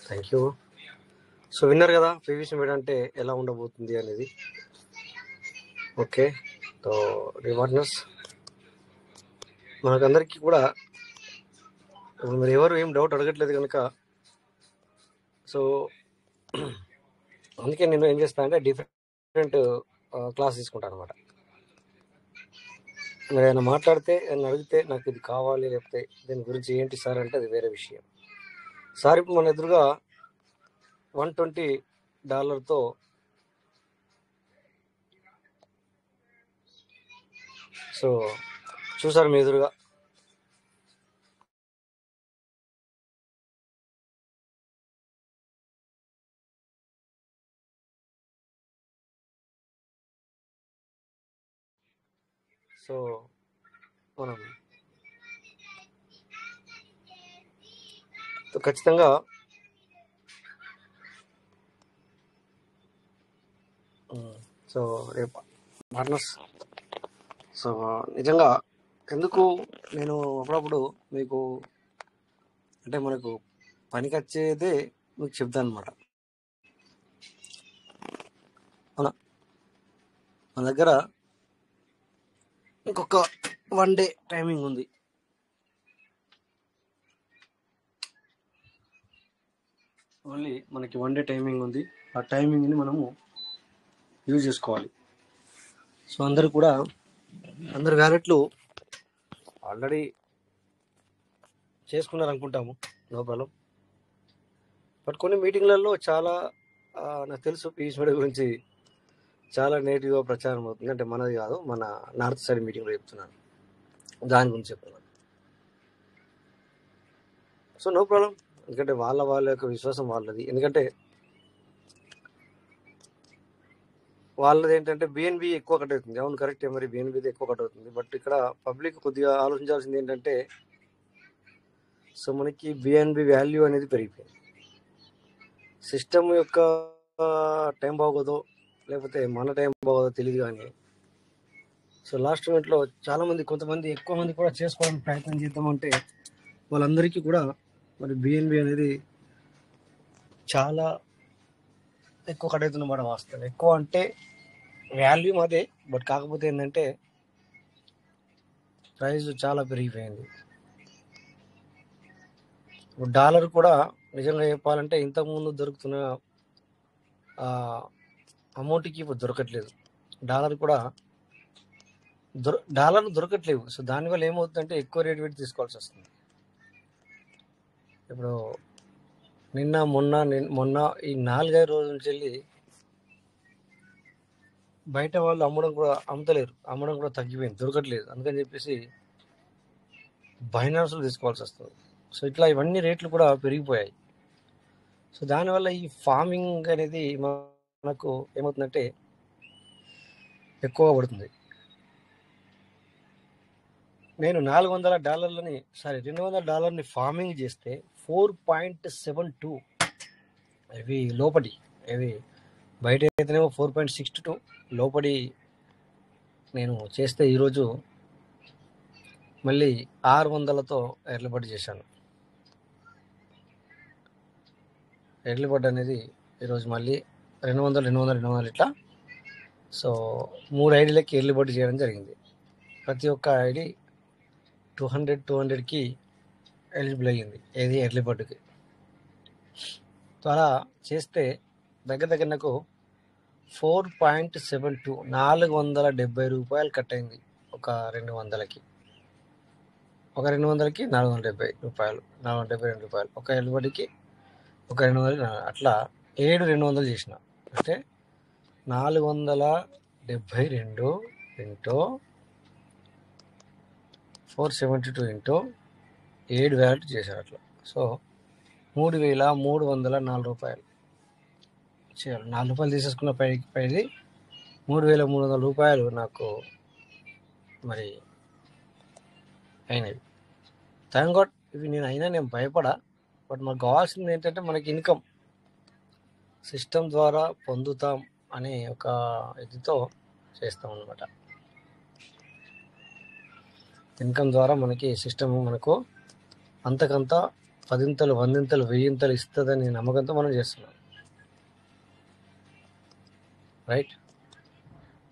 Thank you. So విన్నారు కదా PV Sindhu అంటే ఎలా ఉండబోతుంది అనేది. ఓకే, సో రివార్డ్నెస్ మనకందరికీ కూడా ఇప్పుడు మీరు ఎవరు ఏం డౌట్ అడగట్లేదు కనుక, సో అందుకే నేను ఏం చేస్తాను అంటే డిఫరెంట్ క్లాస్ తీసుకుంటాను అనమాట. మీరు ఏమైనా మాట్లాడితే ఏమైనా అడిగితే నాకు ఇది కావాలి, లేకపోతే దీని గురించి ఏంటి సార్ అంటే అది వేరే విషయం. సార్ ఇప్పుడు మన ఎదురుగా $120 సో చూసారు మీ ఎదురుగా. సో మనం ఖచ్చితంగా సో రేపు పార్ట్నర్స్, సో నిజంగా ఎందుకు నేను అప్పుడప్పుడు మీకు అంటే మనకు పనికి వచ్చేదే మీకు చెప్తాను అనమాట. మన దగ్గర ఇంకొక 1 డే టైమింగ్ ఉంది. ఓన్లీ మనకి 1 డే టైమింగ్ ఉంది. ఆ టైమింగ్ని మనము యూజ్ చేసుకోవాలి. సో అందరు వ్యాలెట్లు ఆల్రెడీ చేసుకున్నారు అనుకుంటాము, నో ప్రాబ్లం. బట్ కొన్ని మీటింగ్లలో చాలా నాకు తెలుసు పీస్ మీడియా గురించి చాలా నెగిటివ్గా ప్రచారం అవుతుంది. అంటే మనది కాదు, మన నార్త్ సైడ్ మీటింగ్లో చెప్తున్నాను, దాని గురించి చెప్తున్నాను. సో నో ప్రాబ్లం, ఎందుకంటే వాళ్ళ యొక్క విశ్వాసం వాళ్ళది. ఎందుకంటే వాళ్ళది ఏంటంటే బిఎన్బి ఎక్కువ కట్ అవుతుంది. అవును కరెక్టే, మరి బిఎన్బిది ఎక్కువ కట్ అవుతుంది. బట్ ఇక్కడ పబ్లిక్ కొద్దిగా ఆలోచించాల్సింది ఏంటంటే, సో మనకి బిఎన్బి వాల్యూ అనేది పెరిగిపోయింది. సిస్టమ్ యొక్క టైం బాగోదో లేకపోతే మన టైం బాగోదో తెలియదు, కానీ సో లాస్ట్ మినిట్లో కొంతమంది ఎక్కువ మంది కూడా చేసుకోవడానికి ప్రయత్నం చేద్దామంటే వాళ్ళందరికీ కూడా మరి బిఎన్బి అనేది చాలా ఎక్కువ కట్ అవుతున్నమాట. వాస్తవం ఎక్కువ అంటే వాల్యూ అదే, బట్ కాకపోతే ఏంటంటే ప్రైస్ చాలా పెరిగిపోయింది. డాలర్ కూడా నిజంగా చెప్పాలంటే ఇంతకుముందు దొరుకుతున్న అమౌంట్కి ఇప్పుడు దొరకట్లేదు. డాలర్ దొరకట్లేవు. సో దానివల్ల ఏమవుతుందంటే ఎక్కువ రేట్ పెట్టి తీసుకోవాల్సి వస్తుంది. ఇప్పుడు మొన్న ఈ 4-5 రోజుల నుంచి వెళ్ళి బయట వాళ్ళు అమ్మడం కూడా తగ్గిపోయింది, దొరకట్లేదు. అందుకని చెప్పేసి బైనాన్స్లో తీసుకోవాల్సి వస్తుంది. సో ఇట్లా ఇవన్నీ రేట్లు కూడా పెరిగిపోయాయి. సో దానివల్ల ఈ ఫార్మింగ్ అనేది మనకు ఏమవుతుందంటే ఎక్కువగా పడుతుంది. నేను $200 ఫార్మింగ్ చేస్తే 4.72 ఇవి లోపడి, ఇవి బయట అయితేనేమో 4.62 లోపడి నేను చేస్తే ఈరోజు మళ్ళీ 600తో ఎర్లబడి చేశాను. ఎర్లబడి అనేది ఈరోజు మళ్ళీ 200 ఇట్లా. సో 3 ఐడీలకి ఎర్లబడి చేయడం జరిగింది. ప్రతి ఒక్క ఐడి 200కి ఎలిజిబుల్ అయ్యింది, ఏది ఎర్లబడికి. సో అలా చేస్తే దగ్గర నాకు 4.72 $470 కట్ అయింది. ఒక 200కి 470 రూపాయలు, $472. ఒక ఎల్బడికి ఒక 200, అట్లా 200 చేసిన అంటే 472 ఇంటూ 472 ఇంటూ 7 వ్యాలెట్ చేశారు అట్లా. సో $3,304 చేయాలి. $4 తీసేసుకున్న పైది $3,300 నాకు మరి అయినవి. థ్యాంక్ గాడ్ ఇవి నేను భయపడా. బట్ మనకు కావాల్సింది ఏంటంటే మనకి ఇన్కమ్ సిస్టమ్ ద్వారా పొందుతాం అనే ఒక ఇదితో చేస్తాం అన్నమాట. ఇన్కమ్ ద్వారా మనకి సిస్టమ్ మనకు అంతకంత 10ఇంతలు 100ఇంతలు 1000ఇంతలు ఇస్తుందని నమ్మకంతో మనం చేస్తున్నాం, రైట్?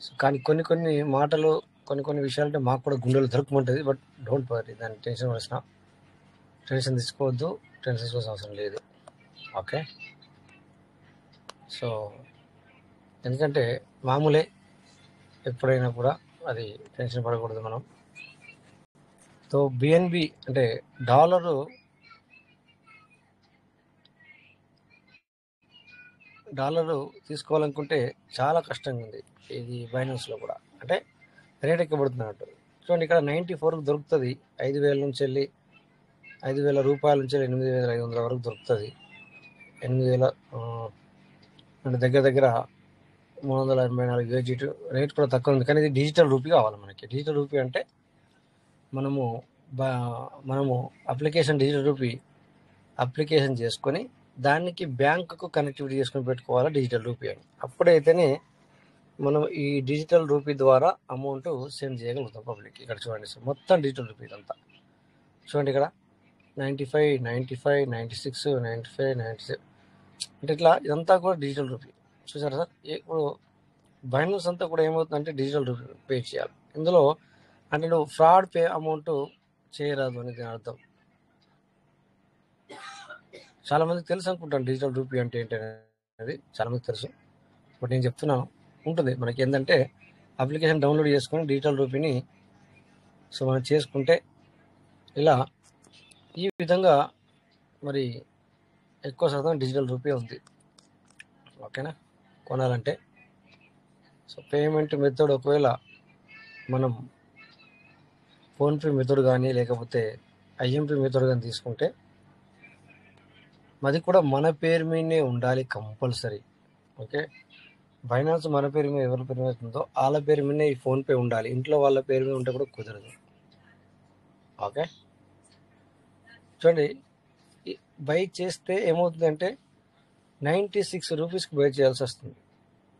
సో కానీ కొన్ని మాటలు, కొన్ని విషయాలు అంటే మాకు కూడా గుండెలు దొరుకుమంటుంది. బట్ డోంట్ వరీ, దాన్ని టెన్షన్ తీసుకోవద్దు, టెన్షన్ తీసుకోవాల్సిన అవసరం లేదు. ఓకే, సో ఎందుకంటే మామూలే, ఎప్పుడైనా కూడా అది టెన్షన్ పడకూడదు మనం. సో బిఎన్బి అంటే డాలరు తీసుకోవాలనుకుంటే చాలా కష్టంగా ఉంది ఇది బైనాన్స్లో కూడా, అంటే రేట్ ఎక్కబడుతున్నట్టు. చూడండి, ఇక్కడ 94కు దొరుకుతుంది, 5,000 నుంచి వెళ్ళి 5,000 రూపాయల నుంచి 8,500 వరకు దొరుకుతుంది. 8,000 అంటే దగ్గర 384 USD రేట్ కూడా తక్కువ ఉంది. కానీ ఇది డిజిటల్ రూపీ కావాలి మనకి. డిజిటల్ రూపీ అంటే మనము డిజిటల్ రూపీ అప్లికేషన్ చేసుకొని దానికి బ్యాంకుకు కనెక్టివిటీ చేసుకొని పెట్టుకోవాలి డిజిటల్ రూపీ అని. అప్పుడైతేనే మనం ఈ డిజిటల్ రూపీ ద్వారా అమౌంట్ సెండ్ చేయగలుగుతాం పబ్లిక్. ఇక్కడ చూడండి సార్, మొత్తం డిజిటల్ రూపీ అంతా చూడండి. ఇక్కడ 95, 96, 95, 96 అంటే ఇట్లా ఇదంతా కూడా డిజిటల్ రూపీ. చూసారా సార్? ఇప్పుడు బైనాన్స్ అంతా కూడా ఏమవుతుందంటే డిజిటల్ రూపీ పే చేయాలి. ఇందులో అంటే నువ్వు ఫ్రాడ్ పే అమౌంట్ చేయరాదు అని దీని అర్థం. చాలా మందికి తెలుసు అనుకుంటాను డిజిటల్ రూపీ అంటే ఏంటి అనేది, చాలా మందికి తెలుసు. బట్ నేను చెప్తున్నాను, ఉంటుంది మనకి ఏంటంటే అప్లికేషన్ డౌన్లోడ్ చేసుకొని డిజిటల్ రూపీని సో మనం చేసుకుంటే ఇలా ఈ విధంగా మరి ఎక్కువ శాతం డిజిటల్ రూపీ ఉంది. ఓకేనా, కొనాలంటే. సో పేమెంట్ మెథడ్ ఒకవేళ మనం ఫోన్పే మెథడ్ కానీ లేకపోతే ఐఎంపీ మెథడ్ కానీ తీసుకుంటే అది కూడా మన పేరు మీదనే ఉండాలి కంపల్సరీ. ఓకే, బైనాన్స్ మన పేరు మీద ఎవరి పేరు మీద ఉందో వాళ్ళ పేరు మీదనే ఈ ఫోన్పే ఉండాలి. ఇంట్లో వాళ్ళ పేరు మీద ఉంటే కూడా కుదరదు. ఓకే, చూడండి, బై చేస్తే ఏమవుతుందంటే 96 రూపీస్కి బై చేయాల్సి వస్తుంది.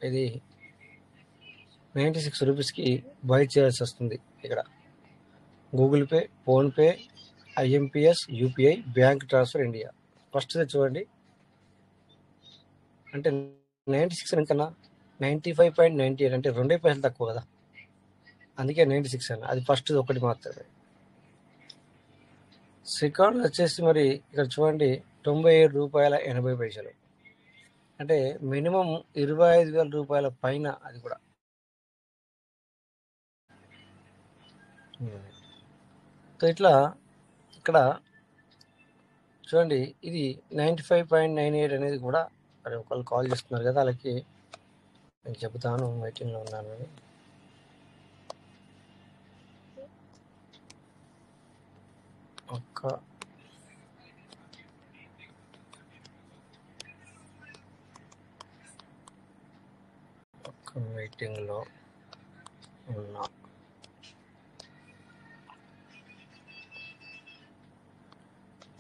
ఇది 96 రూపీస్కి బై చేయాల్సి వస్తుంది. ఇక్కడ Google pay, PhonePe, IMPS, UPI, bank transfer India. First చూడండి, అంటే 96 ఎంతన్నా 95.98 అంటే 2 పైసలు తక్కువ కదా, అందుకే 96 అన్న. అది ఫస్ట్ ఒకటి మాత్రమే. సెకండ్ వచ్చేసి మరి ఇక్కడ చూడండి 97.80 రూపాయలు, అంటే మినిమం 25,000 రూపాయల పైన. అది కూడా సో ఇట్లా ఇక్కడ చూడండి, ఇది 95.98 అనేది కూడా మరి ఒకళ్ళు కాల్ చేస్తున్నారు కదా, వాళ్ళకి నేను చెబుతాను, మీటింగ్లో ఉన్నానని. ఒక్క మీటింగ్లో ఉన్నా.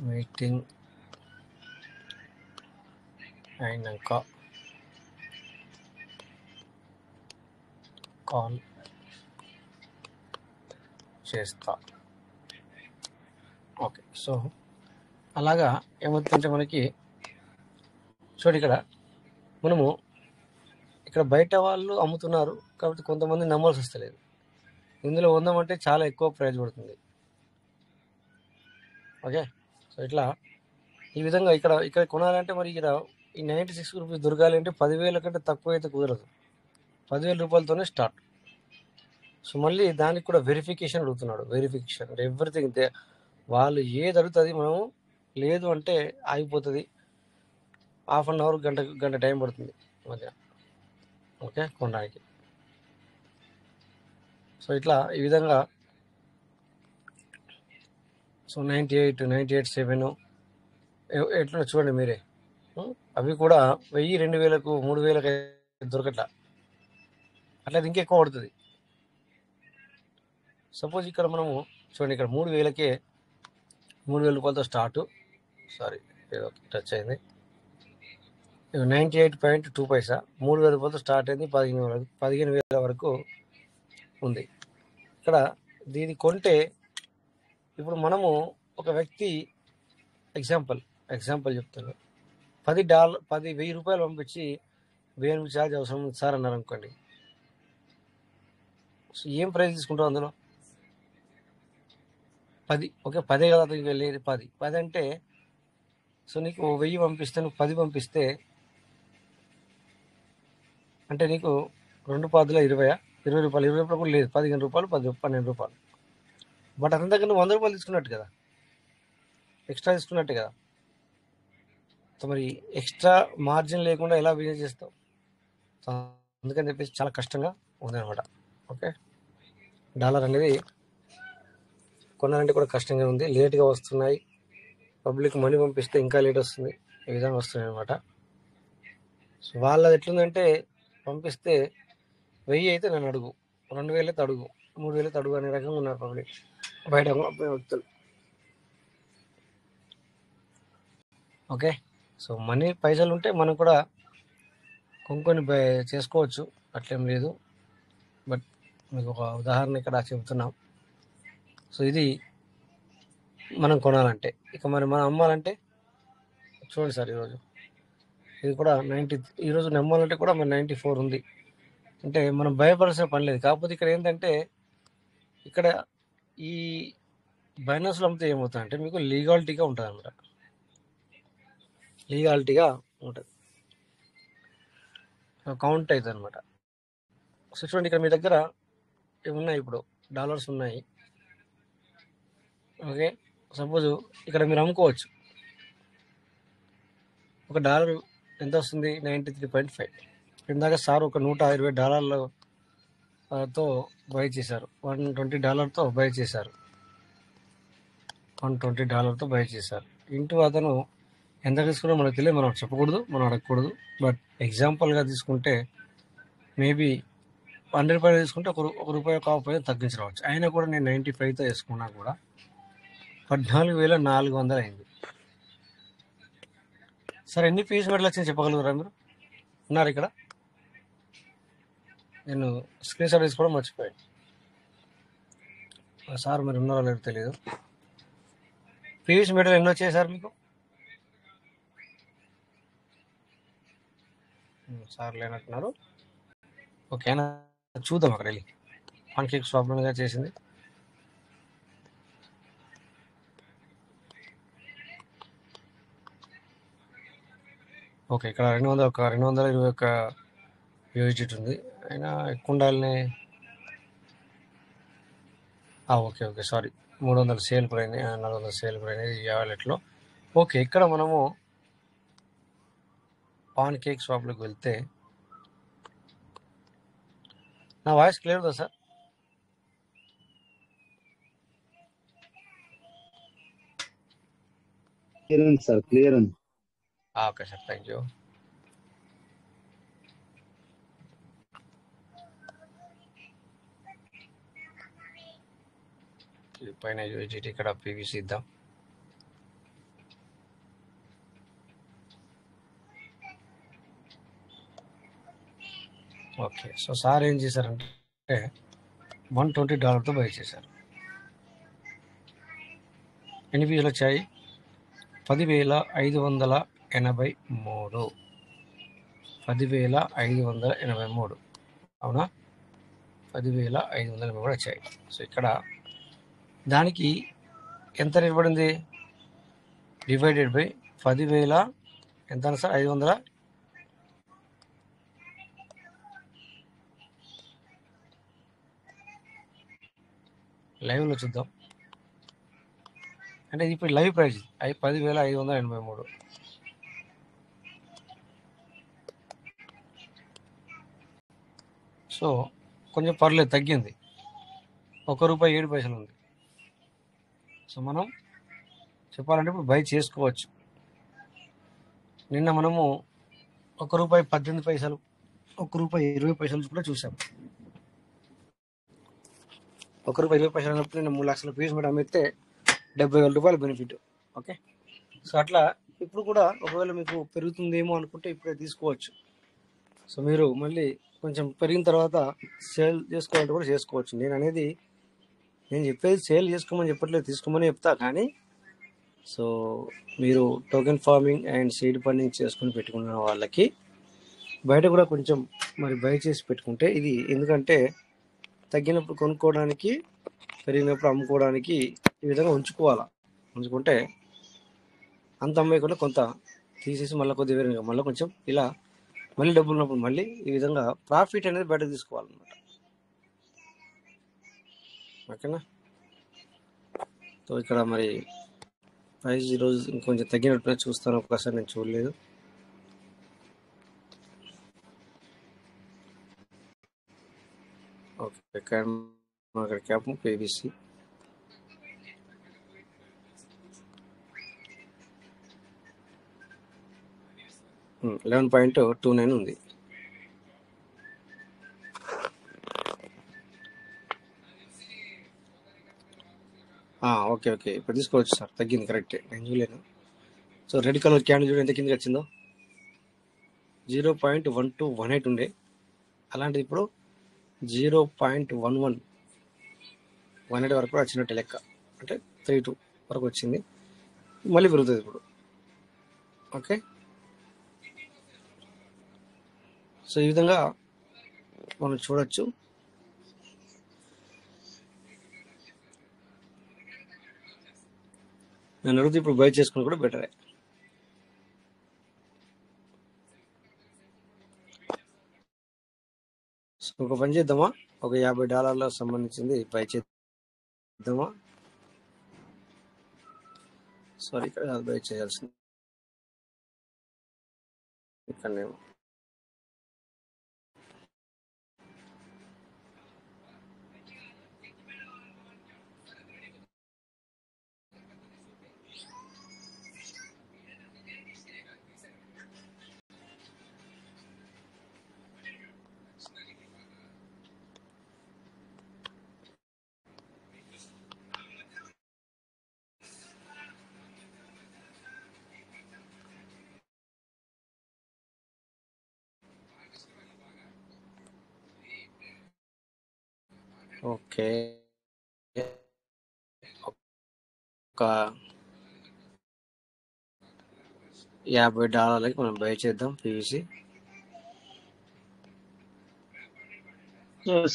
మీటింగ్ అయినాక కాల్ చేస్తా. ఓకే, సో అలాగా ఏమవుతుందంటే మనకి చూడండి, ఇక్కడ మనము ఇక్కడ బయట వాళ్ళు అమ్ముతున్నారు కాబట్టి కొంతమంది నమ్మాల్సి వస్తలేదు. ఇందులో ఉందామంటే చాలా ఎక్కువ ప్రైస్ పడుతుంది. ఓకే, సో ఇట్లా ఈ విధంగా ఇక్కడ కొనాలంటే మరి ఇక్కడ ఈ 96 రూపీస్ దొరకాలి అంటే 10,000 కంటే తక్కువ అయితే కుదరదు. 10,000 రూపాయలతోనే స్టార్ట్. సో మళ్ళీ దానికి కూడా వెరిఫికేషన్ అడుగుతున్నాడు. వెరిఫికేషన్ అంటే ఎవ్రీథింగ్ వాళ్ళు ఏది అడుగుతుంది, మనము లేదు అంటే ఆగిపోతుంది. హాఫ్ అన్ అవర్, గంట టైం పడుతుంది మధ్య. ఓకే, కొనడానికి. సో ఇట్లా ఈ విధంగా సో 98, 98.7 ఎట్లా చూడండి మీరే. అవి కూడా 1000, 2000, 3000 దొరకట్లా, అట్లా ఇంకెక్కువ పడుతుంది. సపోజ్ ఇక్కడ మనము చూడండి, ఇక్కడ 3,000కే 3,000 రూపాయలతో స్టార్ట్. సారీ, ఏదో టచ్ అయింది. 98.2 పైసా 3,000 రూపాయలతో స్టార్ట్ అయింది. 15,000 వరకు ఉంది. ఇక్కడ దీన్ని కొంటే ఇప్పుడు మనము ఒక వ్యక్తి ఎగ్జాంపుల్ చెప్తాను. $10,000 పంపించి బిఎన్బి ఛార్జ్ అవసరం ఉంది సార్ అన్నారు అనుకోండి. సో ఏం ప్రైస్ తీసుకుంటావు అందులో? 10. ఓకే, 10 కదా అతనికి వెళ్ళేది, 10 అంటే సో నీకు 1000 పంపిస్తే నువ్వు 10 పంపిస్తే అంటే నీకు 2 పాదుల 20 రూపాయలు, 20 రూపాయలు కూడా లేదు, 15 రూపాయలు, 12 రూపాయలు. బట్ అతని దగ్గర నువ్వు 100 రూపాయలు తీసుకున్నట్టు కదా, ఎక్స్ట్రా తీసుకున్నట్టు కదా. సో మరి ఎక్స్ట్రా మార్జిన్ లేకుండా ఎలా బిజినెస్ చేస్తావు? సో అందుకని చెప్పేసి చాలా కష్టంగా ఉందన్నమాట. ఓకే, డాలర్ అనేది కొనాలంటే కూడా కష్టంగా ఉంది, లేట్గా వస్తున్నాయి. పబ్లిక్ మనీ పంపిస్తే ఇంకా లేట్ వస్తుంది, ఈ విధంగా వస్తున్నాయి అనమాట. సో వాళ్ళది ఎట్లుందంటే పంపిస్తే 1000 అయితే నన్ను అడుగు, 2000 అయితే అడుగు, 3000 అయితే అడుగు అనే రకంగా ఉన్నారు పబ్లిక్ బయట వ్యక్తులు. ఓకే, సో మనీ పైసలు ఉంటే మనం కూడా కొనుక్కొని చేసుకోవచ్చు, అట్లేం లేదు. బట్ మీకు ఒక ఉదాహరణ ఇక్కడ చెబుతున్నాం. సో ఇది మనం కొనాలంటే. ఇక మరి మనం అమ్మాలంటే చూడండి సార్, ఈరోజు ఇది కూడా 90, ఈరోజు నమ్మాలంటే కూడా మరి 94 ఉంది. అంటే మనం భయపడాల్సిన పని లేదు. కాకపోతే ఇక్కడ ఏంటంటే ఇక్కడ ఈ బైనాన్స్లో అమ్మితే ఏమవుతుందంటే మీకు లీగాలిటీగా ఉంటుంది అన్నమాట, లీగాలిటీగా ఉంటుంది, కౌంట్ అవుతుంది అనమాట. సో చూడండి, ఇక్కడ మీ దగ్గర ఏమున్నాయి, ఇప్పుడు డాలర్స్ ఉన్నాయి. ఓకే, సపోజ్ ఇక్కడ మీరు అమ్ముకోవచ్చు. ఒక డాలర్ ఎంత వస్తుంది? 93.5. ఇందాక సార్ ఒక $120తో బై చేశారు, $120తో బై చేశారు, $120తో బై చేశారు. ఇంటూ అతను ఎంత తీసుకున్నా మనకు తెలియదు, మనం చెప్పకూడదు, మనం అడగకూడదు. బట్ ఎగ్జాంపుల్గా తీసుకుంటే మేబీ 100 రూపాయలు తీసుకుంటే ఒక రూపాయి కాకపోతే తగ్గించవచ్చు. అయినా కూడా నేను 95తో వేసుకున్నా కూడా 14,400 అయింది. సార్ ఎన్ని పీస్ మెడల్ వచ్చింది చెప్పగలుగుతారా మీరు? ఉన్నారు ఇక్కడ? నేను స్క్రీన్ షాట్ తీసుకోవడం మర్చిపోయాను. సార్ మీరు ఉన్నారో లేదో తెలియదు. పీవీసీ మెడల్ ఎన్ని వచ్చాయి సార్ మీకు? సార్ లేనట్టున్నారు. ఓకేనా, చూద్దాం అక్కడ వెళ్ళి. పాన్ కేక్ స్వాప్గా చేసింది. ఓకే, ఇక్కడ 221 యూజిట్ ఉంది, అయినా ఎక్కువ ఉండాలని. ఓకే సారీ, 300 సేల్ పోయింది, 400 సేల్ పోయింది ఈ వ్యాలెట్లో. ఓకే, ఇక్కడ మనము పాన్ కేక్ షాప్లోకి వెళ్తే నా వాయిస్ క్లియర్ ఉందా సార్? క్లియర్ ఉంది. Okay sir, thank you. పైన యూజిటీ, ఇక్కడ పీవీసీ ఇద్దాం. ఓకే, సో సార్ ఏం చేశారంటే $120తో బై చేశారు. ఎన్ని పీసులు వచ్చాయి? 10,583. 10,583, అవునా? 10,583 వచ్చాయి. సో ఇక్కడ దానికి ఎంత రేట్ పడింది? డివైడెడ్ బై 10,000 ఎంత సార్? 500. లైవ్లో చూద్దాం. అంటే ఇప్పుడు లైవ్ ప్రైస్ 10,583. సో కొంచెం పర్లేదు, తగ్గింది, ₹1.07 ఉంది. సో మనం చెప్పాలంటే ఇప్పుడు బై చేసుకోవచ్చు. నిన్న మనము ₹1.18, ₹1.20 కూడా చూసాం. ₹1.20 అన్నప్పుడు నేను 3 లక్షల పీస్ మీద అమ్మితే ₹70,000 బెనిఫిట్. ఓకే, సో అట్లా ఇప్పుడు కూడా ఒకవేళ మీకు పెరుగుతుందేమో అనుకుంటే ఇప్పుడే తీసుకోవచ్చు. సో మీరు మళ్ళీ కొంచెం పెరిగిన తర్వాత సేల్ చేసుకోవాలంటే కూడా చేసుకోవచ్చు. నేను చెప్పేది సేల్ చేసుకోమని చెప్పట్లేదు, తీసుకోమని చెప్తా. కానీ సో మీరు token farming and seed funding చేసుకుని పెట్టుకున్న వాళ్ళకి బయట కూడా కొంచెం మరి బై చేసి పెట్టుకుంటే ఇది, ఎందుకంటే తగ్గినప్పుడు కొనుక్కోవడానికి, పెరిగినప్పుడు అమ్ముకోవడానికి ఈ విధంగా ఉంచుకుంటే అంత అమ్మేయకుండా కొంత తీసేసి మళ్ళీ కొద్దిగా వేరే మళ్ళీ కొంచెం ఇలా మళ్ళీ డబ్బులు ఉన్నప్పుడు మళ్ళీ ఈ విధంగా ప్రాఫిట్ అనేది బయట తీసుకోవాలన్నమాట. ఓకేనా? సో ఇక్కడ మరి ప్రైస్ ఈరోజు ఇంకొంచెం తగ్గినట్టుగా చూస్తాను, ఒకసారి నేను చూడలేదు. ఓకే, మార్కెట్ క్యాప్ కేబీసీ $11.29 ఉంది. ఓకే ఇప్పుడు తీసుకోవచ్చు సార్, తగ్గింది, కరెక్టే, నేను చూడలేను. సో రెడ్ కలర్ క్యాండిల్ చూడండి ఎంత కిందకి వచ్చిందో, 0.1218 ఉండే, అలాంటిది ఇప్పుడు 0.1118 వరకు వచ్చినట్టు లెక్క, అంటే 32 వరకు వచ్చింది, మళ్ళీ పెరుగుతుంది ఇప్పుడు. ఓకే, సో ఈ విధంగా మనం చూడొచ్చు. నేను అడిగితే ఇప్పుడు బై చేసుకుని కూడా బెటరే. సో ఒక పని చేద్దామా, ఒక $50 సంబంధించింది బై చేద్దామా? సారీ, ఇక్కడ బై చేయాల్సింది ఇక్కడనేమో. ఓకే, ఒక $50 మనం బై చేద్దాం పీవీసీ.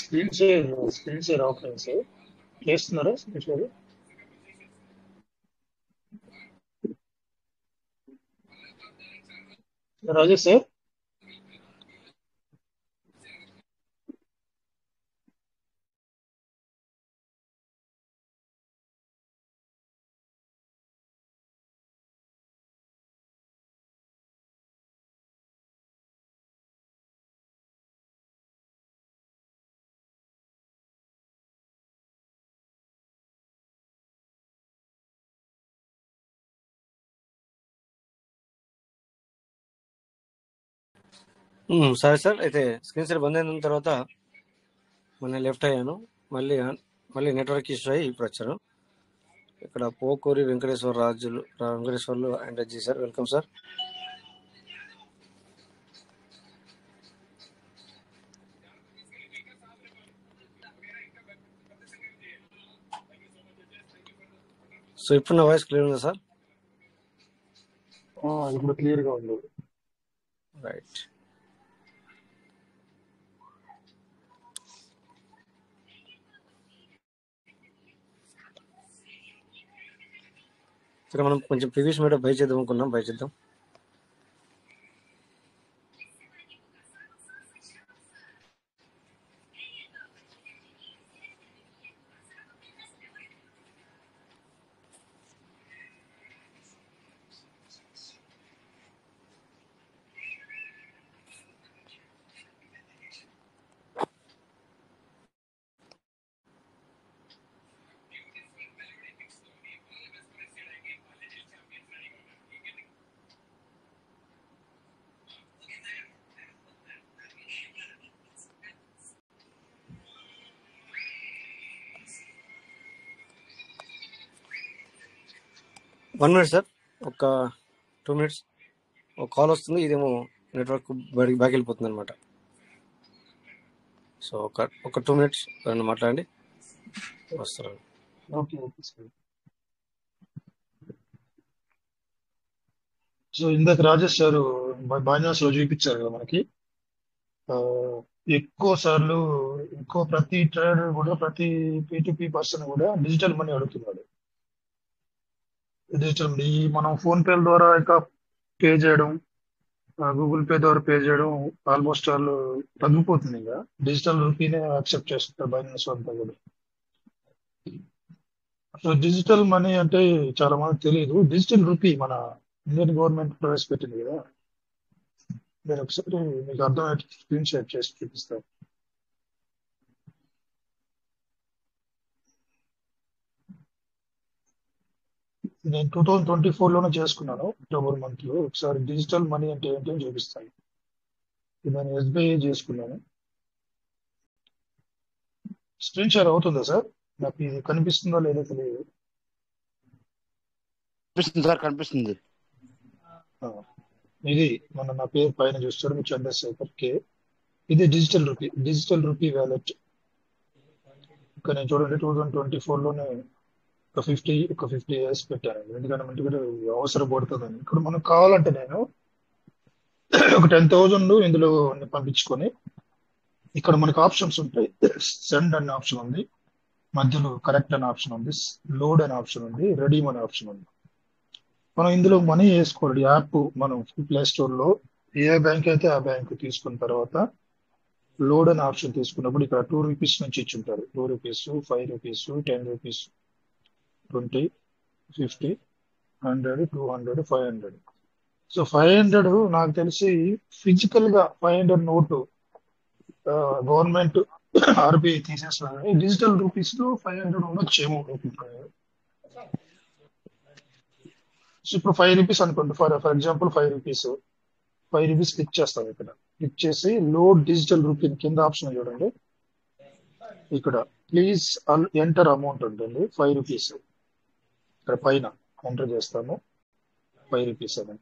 స్క్రీన్ షేర్ ఆఫ్ అయింది సార్, చేస్తున్నారా స్క్రీన్ షేర్? రాజేష్ సార్, సరే సార్, అయితే స్క్రీన్ షేర్ బంద్ అయిన తర్వాత మొన్న లెఫ్ట్ అయ్యాను, మళ్ళీ నెట్వర్క్ ఇష్యూ అయ్యి ఇప్పుడు వచ్చాను. ఇక్కడ Pokuri Venkateswarlu and G sir, welcome sir. So ఇప్పుడు నా వాయిస్ క్లియర్ ఉందా సార్? ఇప్పుడు క్లియర్ గా ఉంది. రైట్. ఇక్కడ మనం కొంచెం ప్రీవియస్ మీద బై చేద్దాం అనుకున్నాం, బై చేద్దాం. వన్ మినిట్ సార్, ఒక 2 minutes, ఒక కాల్ వస్తుంది, ఇదేమో నెట్వర్క్ బ్యాక్ వెళ్ళిపోతుంది అనమాట. సో ఒక 2 minutes మాట్లాడండి, వస్తారు. Okay sir. సో ఇందాక రాజేష్ గారు బైనాన్స్ లో చూపించారు కదా మనకి. ఆ, ఎక్కువ సార్లు ఎక్కువ ప్రతి ట్రేడర్ కూడా ప్రతి P2P పర్సన్ కూడా డిజిటల్ మనీ అడుగుతున్నాడు. డిజిటల్ మనీ మనం ఫోన్ పేల ద్వారా ఇంకా పే చేయడం, గూగుల్ పే ద్వారా పే చేయడం ఆల్మోస్ట్ వాళ్ళు తగ్గిపోతుంది. ఇంకా డిజిటల్ రూపీనే యాక్సెప్ట్ చేస్తుంటారు బైనాన్స్ అంతా కూడా. సో డిజిటల్ మనీ అంటే చాలా మంది తెలియదు. డిజిటల్ రూపీ మన ఇండియన్ గవర్నమెంట్ ప్రవేశపెట్టింది కదా. నేను ఒకసారి మీకు అర్థమయ్యే స్క్రీన్ షేర్ చేసి చూపిస్తాను. నేను 2024లోనే చేసుకున్నాను, అక్టోబర్ మంత్ లో. ఒకసారి డిజిటల్ మనీ అంటే ఏంటో చూపిస్తాను. ఇది నేను SBI చేసుకున్నాను. స్క్రీన్ షేర్ అవుతుందా సార్? నాకు ఇది కనిపిస్తుందో లేదో తెలియదు. కనిపిస్తుంది సార్, కనిపిస్తుంది. ఆ, ఇది నా పేరు పైన చూస్తారు, మీ చంద్రశేఖర్ కే. ఇది డిజిటల్ రూపీ వ్యాలెట్. ఇక్కడ నేను చూడండి 2024లోనే ఒక 50 ఇయర్స్ పెట్టాను. ఎందుకంటే అవసరం పడుతుందని. ఇక్కడ మనకు కావాలంటే నేను ఒక 10,000 ఇందులో పంపించుకొని, ఇక్కడ మనకు ఆప్షన్స్ ఉంటాయి. సెండ్ అనే ఆప్షన్ ఉంది, మధ్యలో కరెక్ట్ అనే ఆప్షన్ ఉంది, లోడ్ అనే ఆప్షన్ ఉంది, రెడీమ్ అనే ఆప్షన్ ఉంది. మనం ఇందులో మనీ వేసుకోవాలి. యాప్ మనం ప్లే స్టోర్ లో ఏ బ్యాంక్ అయితే ఆ బ్యాంక్ తీసుకున్న తర్వాత లోడ్ అనే ఆప్షన్ తీసుకున్నప్పుడు ఇక్కడ ₹2 నుంచి ఇచ్చుంటారు. ₹2, ₹5, ₹10, ₹20, ₹50, ₹100, ₹200, ₹500. సో 500 నాకు తెలిసి ఫిజికల్ గా 500 నోటు గవర్నమెంట్ RBI తీసేస్తున్నా, కానీ డిజిటల్ రూపీస్ లో 500 ఉండొచ్చేమో అనుకుంటున్నాను. సో ఇప్పుడు ₹5 అనుకోండి, ఫర్ ఎగ్జాంపుల్ ₹5 క్లిక్ చేస్తాం. ఇక్కడ క్లిక్ చేసి లోడ్ డిజిటల్ రూపీ కింద ఆప్షన్ చూడండి. ఇక్కడ ప్లీజ్ ఎంటర్ అమౌంట్ ఉంటుంది, ₹5. ఇక్కడ పైన ఎంటర్ చేస్తాము ₹5 అని.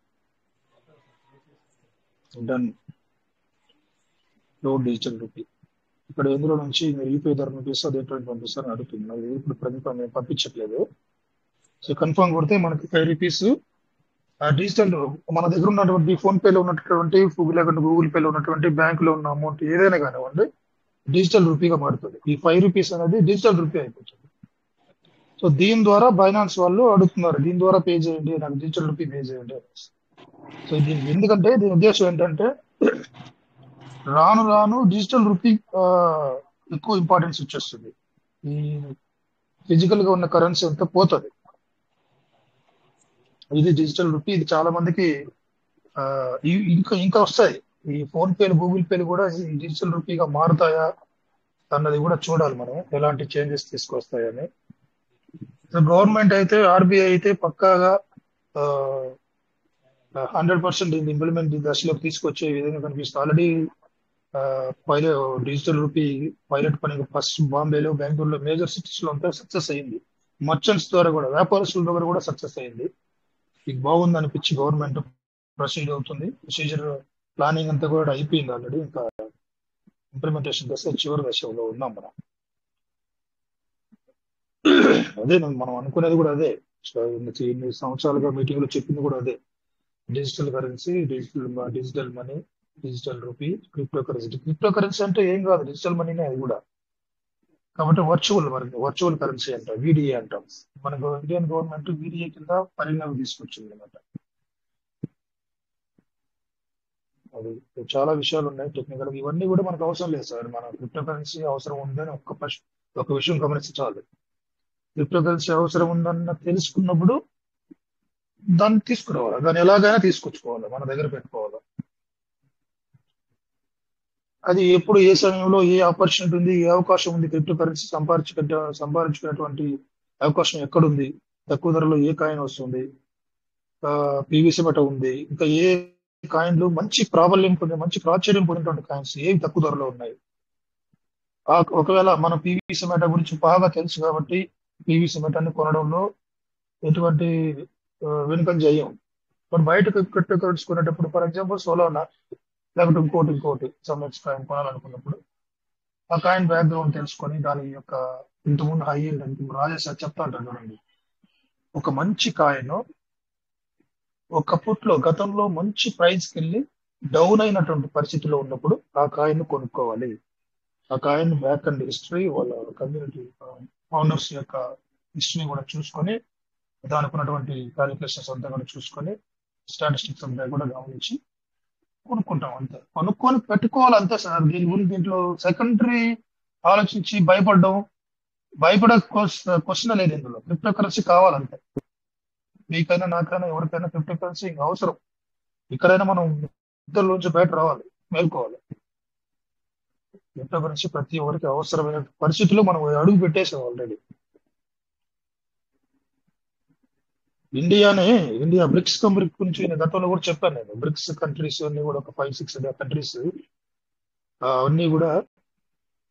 డన్. Load digital rupee. ఇక్కడ ఎందులో నుంచి మీరు యూపీఐ ద్వారా పంపిస్తే అదే పంపిస్తారని అడుగుతుంది. నాకు ఇప్పుడు ప్రస్తుతం నేను పంపించట్లేదు. సో కన్ఫర్మ్ కొడితే మనకి ₹5 డిజిటల్ మన దగ్గర ఉన్నటువంటి ఫోన్ పేలో ఉన్నటువంటి, లేకుంటే గూగుల్ పేలో ఉన్నటువంటి, బ్యాంకులో ఉన్న అమౌంట్ ఏదైనా కానివ్వండి డిజిటల్ రూపీగా మారుతుంది. ఈ ₹5 అనేది డిజిటల్ రూపీ అయిపోతుంది. సో దీని ద్వారా బైనాన్స్ వాళ్ళు అడుగుతున్నారు, దీని ద్వారా పే చేయండి, నాకు డిజిటల్ రూపీ పే చేయండి. సో ఎందుకంటే దీని ఉద్దేశం ఏంటంటే రాను రాను డిజిటల్ రూపీ ఎక్కువ ఇంపార్టెన్స్ వచ్చేస్తుంది. ఈ ఫిజికల్ గా ఉన్న కరెన్సీ అంతా పోతుంది. ఇది డిజిటల్ రూపీ. ఇది చాలా మందికి ఇంకా వస్తాయి. ఈ ఫోన్ పేలు, గూగుల్ పేలు కూడా ఈ డిజిటల్ రూపీగా మారుతాయా అన్నది కూడా చూడాలి మనం, ఎలాంటి చేంజెస్ తీసుకొస్తాయని. గవర్నమెంట్ అయితే, RBI అయితే పక్కాగా 100% దీన్ని ఇంప్లిమెంట్ దశలోకి తీసుకొచ్చే విధంగా కనిపిస్తుంది. ఆల్రెడీ డిజిటల్ రూపీ పైలట్ పని ఫస్ట్ బాంబేలో, బెంగళూరులో, మేజర్ సిటీస్ లో అంతా సక్సెస్ అయింది. మర్చెంట్స్ ద్వారా కూడా, వ్యాపారస్తుల ద్వారా కూడా సక్సెస్ అయింది. ఇది బాగుంది అనిపించి గవర్నమెంట్ ప్రొసీడ్ అవుతుంది. ప్రొసీజర్ ప్లానింగ్ అంతా కూడా అయిపోయింది ఆల్రెడీ. ఇంకా ఇంప్లిమెంటేషన్ దశ చివరి దశలో ఉన్నాం మనం. అదే మనం అనుకునేది కూడా అదే. ఇన్ని సంవత్సరాలుగా మీటింగ్ లో చెప్పింది కూడా అదే. Digital currency, digital money, digital rupee, crypto currency అంటే ఏం కాదు, డిజిటల్ మనీనే అది కూడా. కాబట్టి వర్చువల్ కరెన్సీ అంటాం, VDA అంటాం. మన ఇండియన్ గవర్నమెంట్ VDA కింద పరిగణలోకి తీసుకొచ్చింది అన్నమాట. అది చాలా విషయాలు ఉన్నాయి టెక్నికల్. ఇవన్నీ కూడా మనకు అవసరం లేదు సార్. మన క్రిప్టో కరెన్సీ అవసరం ఉందని ఒక విషయం గమనించాలి. క్రిప్టో కరెన్సీ అవసరం ఉందన్న తెలుసుకున్నప్పుడు దాన్ని తీసుకురావాలి, దాన్ని ఎలాగైనా తీసుకొచ్చుకోవాలి, మన దగ్గర పెట్టుకోవాలి. అది ఎప్పుడు, ఏ సమయంలో, ఏ ఆపర్చునిటీ ఉంది, ఏ అవకాశం ఉంది, క్రిప్టో కరెన్సీ సంపాదించుకునేటువంటి అవకాశం ఎక్కడుంది, తక్కువ ధరలో ఏ కాయిన్ వస్తుంది, PVC మెట ఉంది, ఇంకా ఏ కాయిన్లు మంచి ప్రాబల్యం పొంది, మంచి ప్రాచుర్యం పొందినటువంటి కాయిన్స్ ఏవి తక్కువ ధరలో ఉన్నాయి. ఒకవేళ మనం PVC మెట గురించి బాగా తెలుసు కాబట్టి PVC మెటాన్ని కొనడంలో ఎటువంటి వెనుకం చేయం. ఇప్పుడు బయట క్రిప్టో కరెన్సీ కొనేటప్పుడు, ఫర్ ఎగ్జాంపుల్ సోలానా లేకపోతే ఇంకోటి సంబంధించిన కాయిన్ కొనాలనుకున్నప్పుడు ఆ కాయిన్ బ్యాక్గ్రౌండ్ తెలుసుకొని, దాని యొక్క ఇంతకుముందు హై ఏంటంటే రాజేష్ చెప్తా అంటారు చూడండి, ఒక మంచి కాయిన్ ఒకప్పట్లో గతంలో మంచి ప్రైస్కి వెళ్ళి డౌన్ అయినటువంటి పరిస్థితిలో ఉన్నప్పుడు ఆ కాయిన్ కొనుక్కోవాలి. ఆ కాయిన్ బ్యాక్ అండ్ హిస్టరీ, వాళ్ళ కమ్యూనిటీ ఫౌండర్స్ యొక్క హిస్టరీ కూడా చూసుకొని, దానికి ఉన్నటువంటి క్యాలిక్యులేషన్స్ అంతా కూడా చూసుకొని, స్టాటిస్టిక్స్ అంతా కూడా గమనించి కొనుక్కుంటాం అంతే. కొనుక్కొని పెట్టుకోవాలి అంతే సార్. దీని గురించి దీంట్లో సెకండరీ ఆలోచించి భయపడే క్వశ్చన్ లేదు ఇందులో. క్రిప్టో కరెన్సీ కావాలంతే. మీకైనా నాకైనా ఎవరికైనా క్రిప్టో కరెన్సీ అవసరం. ఇక్కడైనా మనం ఇద్దరిలోంచి బయట రావాలి, మేల్కోవాలి. క్రిప్టో కరెన్సీ ప్రతి ఒక్కరికి అవసరమైన పరిస్థితుల్లో మనం అడుగు పెట్టేసాం ఆల్రెడీ. ఇండియా బ్రిక్స్ గురించి నేను గతంలో కూడా చెప్పాను. నేను బ్రిక్స్ కంట్రీస్ అన్ని కూడా ఒక 5-6 కంట్రీస్ అన్ని కూడా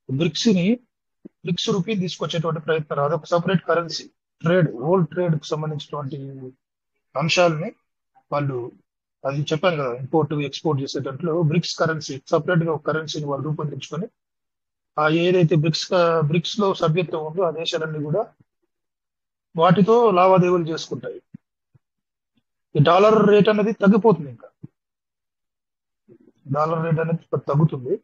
బ్రిక్స్ రూపీ తీసుకొచ్చేటువంటి ప్రయత్నం. అదొక సపరేట్ కరెన్సీ, వరల్డ్ ట్రేడ్ కు సంబంధించినటువంటి అంశాలని వాళ్ళు, అది చెప్పాను కదా, ఇంపోర్ట్ ఎక్స్పోర్ట్ చేసేటట్లు బ్రిక్స్ కరెన్సీ సపరేట్ గా ఒక కరెన్సీని వాళ్ళు రూపొందించుకొని, ఏదైతే బ్రిక్స్ లో సభ్యత్వం ఉందో ఆ దేశాలన్నీ కూడా వాటితో లావాదేవీలు చేసుకుంటాయి. ఈ డాలర్ రేట్ అనేది తగ్గిపోతుంది. ఇంకా డాలర్ రేట్ అనేది తగ్గుతుంది.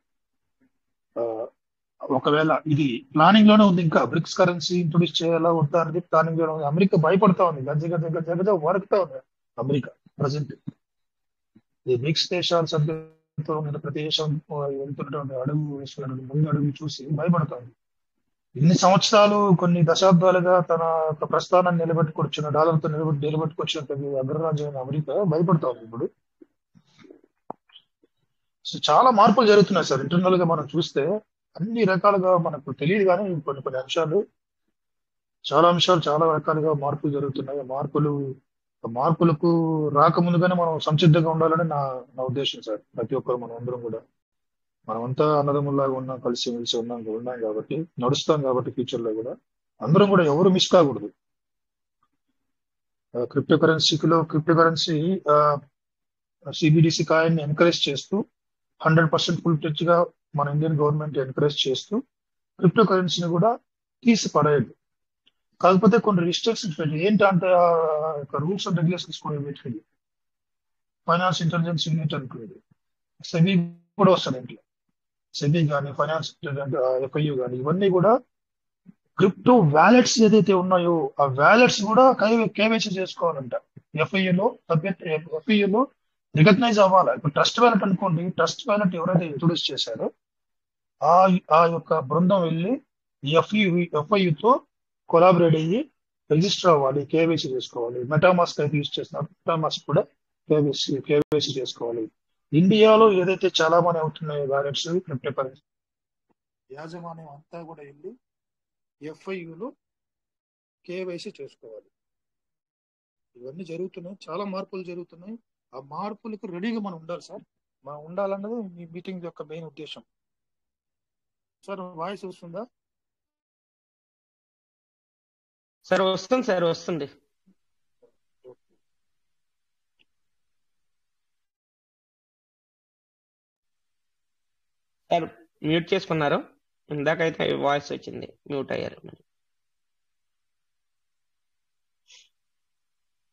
ఒకవేళ ఇది ప్లానింగ్ లోనే ఉంది, ఇంకా బ్రిక్స్ కరెన్సీ ఇంట్రొడ్యూస్ చేయాలా వద్దా అనేది ప్లానింగ్ లోనే ఉంది. అమెరికా భయపడతా ఉంది, గజ వరకుతా ఉంది అమెరికా ప్రజెంట్. ఈ బ్రిక్స్ దేశాల సభ్యత్వం ప్రతి దేశం వెళ్తున్నటువంటి ముందు అడుగు చూసి భయపడతా ఉంది. ఇన్ని సంవత్సరాలు, కొన్ని దశాబ్దాలుగా తన యొక్క ప్రస్థానాన్ని నిలబెట్టుకొచ్చిన, డాలర్తో నిలబెట్టుకొచ్చిన అగ్రరాజ్యమైన అమెరికా భయపడతా ఉంది ఇప్పుడు. సో చాలా మార్పులు జరుగుతున్నాయి సార్. ఇంటర్నల్ గా మనం చూస్తే అన్ని రకాలుగా మనకు తెలియదు, కానీ కొన్ని అంశాలు, చాలా రకాలుగా మార్పులు జరుగుతున్నాయి. మార్పులకు రాకముందుగానే మనం సంసిద్ధంగా ఉండాలని నా ఉద్దేశం సార్. ప్రతి ఒక్కరు మనం అందరం కూడా, మనమంతా అన్నదమ్ముల్లాగా ఉన్నాం, కలిసి ఉన్నాం కాబట్టి, నడుస్తాం కాబట్టి ఫ్యూచర్ లో కూడా అందరం కూడా ఎవరు మిస్ కాకూడదు. Crypto currency CBDC coin encourage చేస్తూ 100% ఫుల్ టచ్ గా మన ఇండియన్ గవర్నమెంట్ ఎంకరేజ్ చేస్తూ క్రిప్టో కరెన్సీని కూడా తీసి పడేయదు. కాకపోతే కొన్ని రిస్ట్రిక్షన్స్ పెట్టి, ఏంటంటే రూల్స్ అండ్ రెగ్యులేషన్స్ కూడా పెట్టింది. ఫైనాన్స్ ఇంటెలిజెన్స్ యూనిట్ అనుకునేది, సెబీ కూడా వస్తుంది ఇంట్లో. సెబీ కానీ, ఫైనాన్స్ ఎఫ్ఐయు కానీ, ఇవన్నీ కూడా క్రిప్టో వ్యాలెట్స్ ఏదైతే ఉన్నాయో ఆ వ్యాలెట్స్ కూడా కేవైసీ చేసుకోవాలంట. ఎఫ్ఐయులో రికగ్నైజ్ అవ్వాలి. ఇప్పుడు ట్రస్ట్ వ్యాలెట్ అనుకోండి, ట్రస్ట్ వ్యాలెట్ ఎవరైతే ఇంట్రొడ్యూస్ చేశారో ఆ యొక్క బృందం వెళ్ళి ఎఫ్ఐయుతో కొలాబరేట్ అయ్యి రిజిస్టర్ అవ్వాలి, కేవైసీ చేసుకోవాలి. మెటామాస్క్ అయితే యూజ్ చేస్తున్నారు, మెటామాస్క్ కూడా కేవైసీ చేసుకోవాలి. ఇండియాలో ఏదైతే చాలా మంది అవుతున్నాయో వ్యాలెట్స్, క్రిప్టో కరెన్సీ యాజమాన్యం అంతా కూడా వెళ్ళి ఎఫ్ఐయులో కేవైసీ చేసుకోవాలి. ఇవన్నీ జరుగుతున్నాయి, చాలా మార్పులు జరుగుతున్నాయి. ఆ మార్పులకు రెడీగా మనం ఉండాలి సార్. మనం ఉండాలన్నది మీ మీటింగ్ యొక్క మెయిన్ ఉద్దేశం. సార్ వాయిస్ వస్తుందా? సార్ వస్తుంది సార్, వస్తుంది. సార్ మ్యూట్ చేసుకున్నారు, ఇందాకైతే వాయిస్ వచ్చింది, మ్యూట్ అయ్యారు.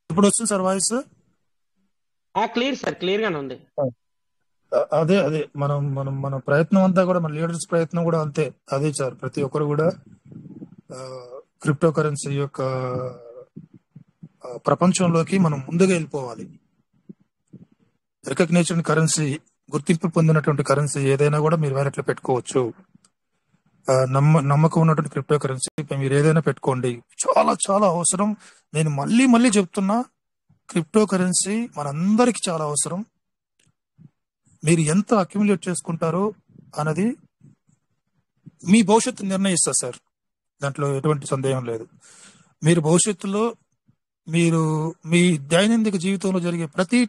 ఇప్పుడు వస్తుంది sir voice? Clear sir, clear గానే ఉంది. అదే మన ప్రయత్నం అంతా కూడా, మన లీడర్స్ ప్రయత్నం కూడా అంతే. అదే సార్, ప్రతి ఒక్కరు కూడా క్రిప్టో కరెన్సీ యొక్క ప్రపంచంలోకి మనం ముందుగా వెళ్ళిపోవాలి. రికగ్నైజ్డ్ కరెన్సీ, గుర్తింపు పొందినటువంటి కరెన్సీ ఏదైనా కూడా మీరు వ్యాలెట్లో పెట్టుకోవచ్చు. నమ్మకం ఉన్నటువంటి క్రిప్టో కరెన్సీ మీరు ఏదైనా పెట్టుకోండి. చాలా అవసరం. నేను మళ్ళీ చెప్తున్నా, క్రిప్టో కరెన్సీ మనందరికి చాలా అవసరం. మీరు ఎంత అక్యుములేట్ చేసుకుంటారో అన్నది మీ భవిష్యత్తు నిర్ణయిస్తారు సార్, దాంట్లో ఎటువంటి సందేహం లేదు. మీరు భవిష్యత్తులో మీ దైనందిక జీవితంలో జరిగే ప్రతి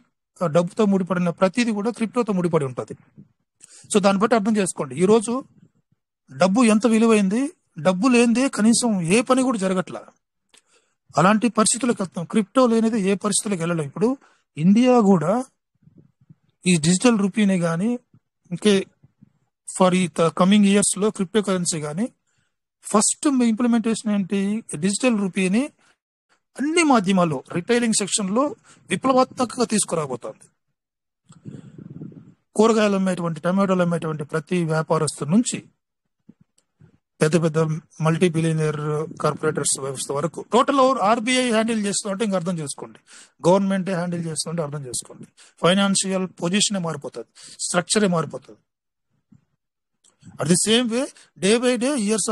డబ్బుతో ముడిపడిన ప్రతిదీ కూడా క్రిప్టోతో ముడిపడి ఉంటుంది. సో దాన్ని బట్టి అర్థం చేసుకోండి. ఈరోజు డబ్బు ఎంత విలువైంది, డబ్బు లేనిదే కనీసం ఏ పని కూడా జరగట్లా. అలాంటి పరిస్థితులకు వస్తాం. క్రిప్టో లేనిది ఏ పరిస్థితులకు వెళ్ళలేం. ఇప్పుడు ఇండియా కూడా ఈ డిజిటల్ రూపీని కానీ, ఇంకే ఫర్ ఈ కమింగ్ ఇయర్స్ లో క్రిప్టో కరెన్సీ కానీ, ఫస్ట్ ఇంప్లిమెంటేషన్ ఏంటి, డిజిటల్ రూపీని అన్ని మాధ్యమాల్లో రిటైలింగ్ సెక్షన్ లో విప్లవాత్మకంగా తీసుకురాబోతోంది. కూరగాయలు అమ్మేటువంటి, టమాటోలు అమ్మేటువంటి ప్రతి వ్యాపారస్తు నుంచి పెద్ద పెద్ద మల్టీ బిలియనర్ కార్పొరేటర్స్ వ్యవస్థ వరకు టోటల్ ఆర్బీఐ హ్యాండిల్ చేస్తుంటే ఇంకా అర్థం చేసుకోండి, గవర్నమెంట్ హ్యాండిల్ చేస్తుంటే అర్థం చేసుకోండి. ఫైనాన్షియల్ పొజిషనే మారిపోతుంది, స్ట్రక్చరే మారిపోతుంది. At the same way day by day, years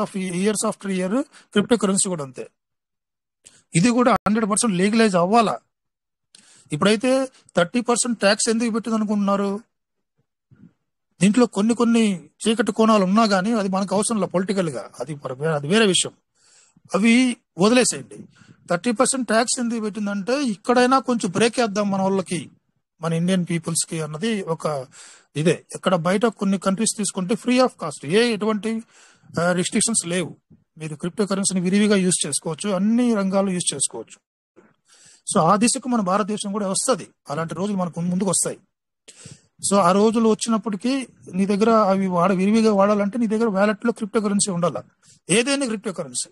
after year crypto currency కూడా అంతే. ఇది కూడా 100% లీగలైజ్ అవ్వాలా. ఇప్పుడైతే 30% ట్యాక్స్ ఎందుకు పెట్టింది అనుకుంటున్నారు? దీంట్లో కొన్ని చీకటి కోణాలు ఉన్నా గానీ అది మనకు అవసరం లేదు పొలిటికల్ గా, అది వేరే విషయం. అవి వదిలేసేయండి. 30% ట్యాక్స్ ఎందుకు పెట్టిందంటే ఇక్కడైనా కొంచెం బ్రేక్ వేద్దాం మన వాళ్ళకి, మన ఇండియన్ పీపుల్స్ కి అన్నది ఒక ఇదే. ఇక్కడ బయట కొన్ని కంట్రీస్ తీసుకుంటే ఫ్రీ ఆఫ్ కాస్ట్, ఎటువంటి రిస్ట్రిక్షన్స్ లేవు. మీరు క్రిప్టో కరెన్సీని విరివిగా యూజ్ చేసుకోవచ్చు, అన్ని రంగాల్లో యూజ్ చేసుకోవచ్చు. సో ఆ దిశకు మన భారతదేశం కూడా వస్తుంది. అలాంటి రోజులు మనకు ముందుకు వస్తాయి. సో ఆ రోజులు వచ్చినప్పటికీ నీ దగ్గర అవి విరివిగా వాడాలంటే నీ దగ్గర వ్యాలెట్ లో క్రిప్టో కరెన్సీ ఉండాలి, ఏదైనా క్రిప్టో కరెన్సీ.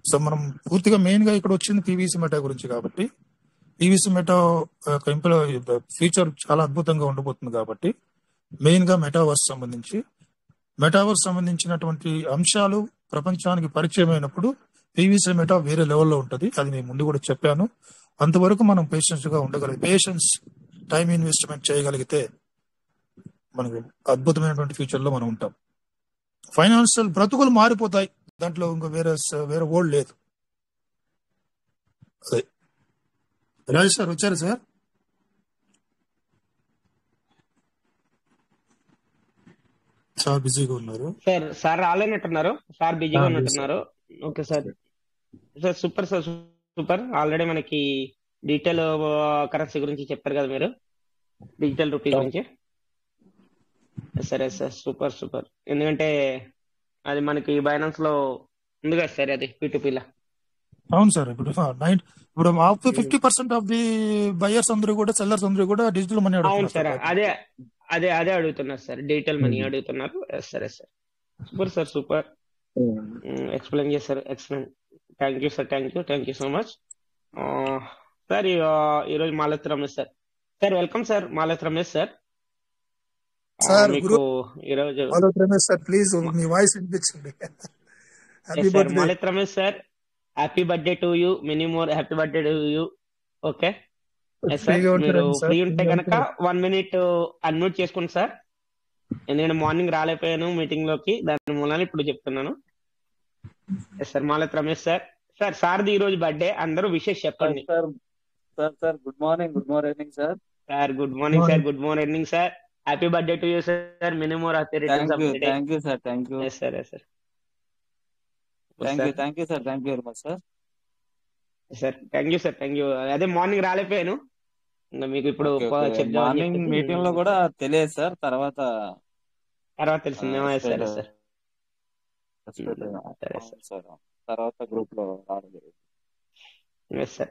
సో మనం పూర్తిగా మెయిన్ గా ఇక్కడ వచ్చింది పీవీసీ మెటా గురించి కాబట్టి, పీవీసీ మెటా ఫ్యూచర్ చాలా అద్భుతంగా ఉండబోతుంది కాబట్టి మెయిన్ గా మెటావర్స్ సంబంధించినటువంటి అంశాలు ప్రపంచానికి పరిచయం అయినప్పుడు పీవీసీ మెటా వేరే లెవెల్లో ఉంటుంది. అది నేను ముందు కూడా చెప్పాను. అంతవరకు మనం పేషెన్స్ గా ఉండగలిగి, పేషెన్స్, టైం ఇన్వెస్ట్మెంట్ చేయగలిగితే మనకు అద్భుతమైనటువంటి ఫ్యూచర్ లో మనం ఉంటాం. ఫైనాన్షియల్ బ్రతుకులు మారిపోతాయి, దాంట్లో ఇంకా వేరే ఓల్డ్ లేదు. అదే రాజేష్ సార్ వచ్చారు సార్. చాలా బిజీగా ఉన్నారు సార్ రాలేనట్టున్నారు, సార్ బిజీగా ఉన్నట్టున్నారు. Okay sir. Super sir, super. Already మనకి డిజిటల్ కరెన్సీ గురించి చెప్పారు కదా మీరు, డిజిటల్ రూపీ గురించి. సరే సార్, సూపర్. ఎందుకంటే అది మనకి బైనాన్స్ లో ఉంది కదా సార్, అది P2P లా. అవును సార్. ఇప్పుడు 50% ఆఫ్ ది బయర్స్ అందరూ కూడా, సెల్లర్స్ అందరూ కూడా డిజిటల్ మనీ అవును సార్, అడుగుతున్నారు. అదే అడుగుతున్నారు సార్, డిజిటల్ మనీ అడుగుతున్నారు. సరే సార్, సూపర్. ఎక్స్ప్లెయిన్ చేశారు, excellent. Thank you sir, thank you so much sir. ఈరోజు Malathi Ramesh sir. Welcome sir, Malathi Ramesh sir. Sir మీకు ఈరోజు రమేష్ సార్, ప్లీజ్ మీ వాయిస్ వినిపించండి. Malathi Ramesh sir, happy birthday to you, many more happy birthday to you. Okay sir, మీరు free ఉంటే కనుక 1 minute unmute చేసుకోండి sir. ఎందుకంటే మార్నింగ్ రాలేకపోయాను మీటింగ్ లోకి, దాని మూలాన్ని ఇప్పుడు చెప్తున్నాను. Sir Malathi Ramesh sir. సార్ది ఈ రోజు బర్త్డే, అందరూ విషెస్ చెప్పండి. Sir good morning sir. Good morning sir. Happy birthday to you sir, many more happy returns of the day. Thank you sir. Sir thank you very much sir. Thank you. అదే morning రాలేకపోయాను, ఇంకా మీకు ఇప్పుడు morning meeting లో కూడా తెలియదు sir, తర్వాత తెలిసింది. సరే సార్, తర్వాత గ్రూప్ లో రావడం జరిగింది.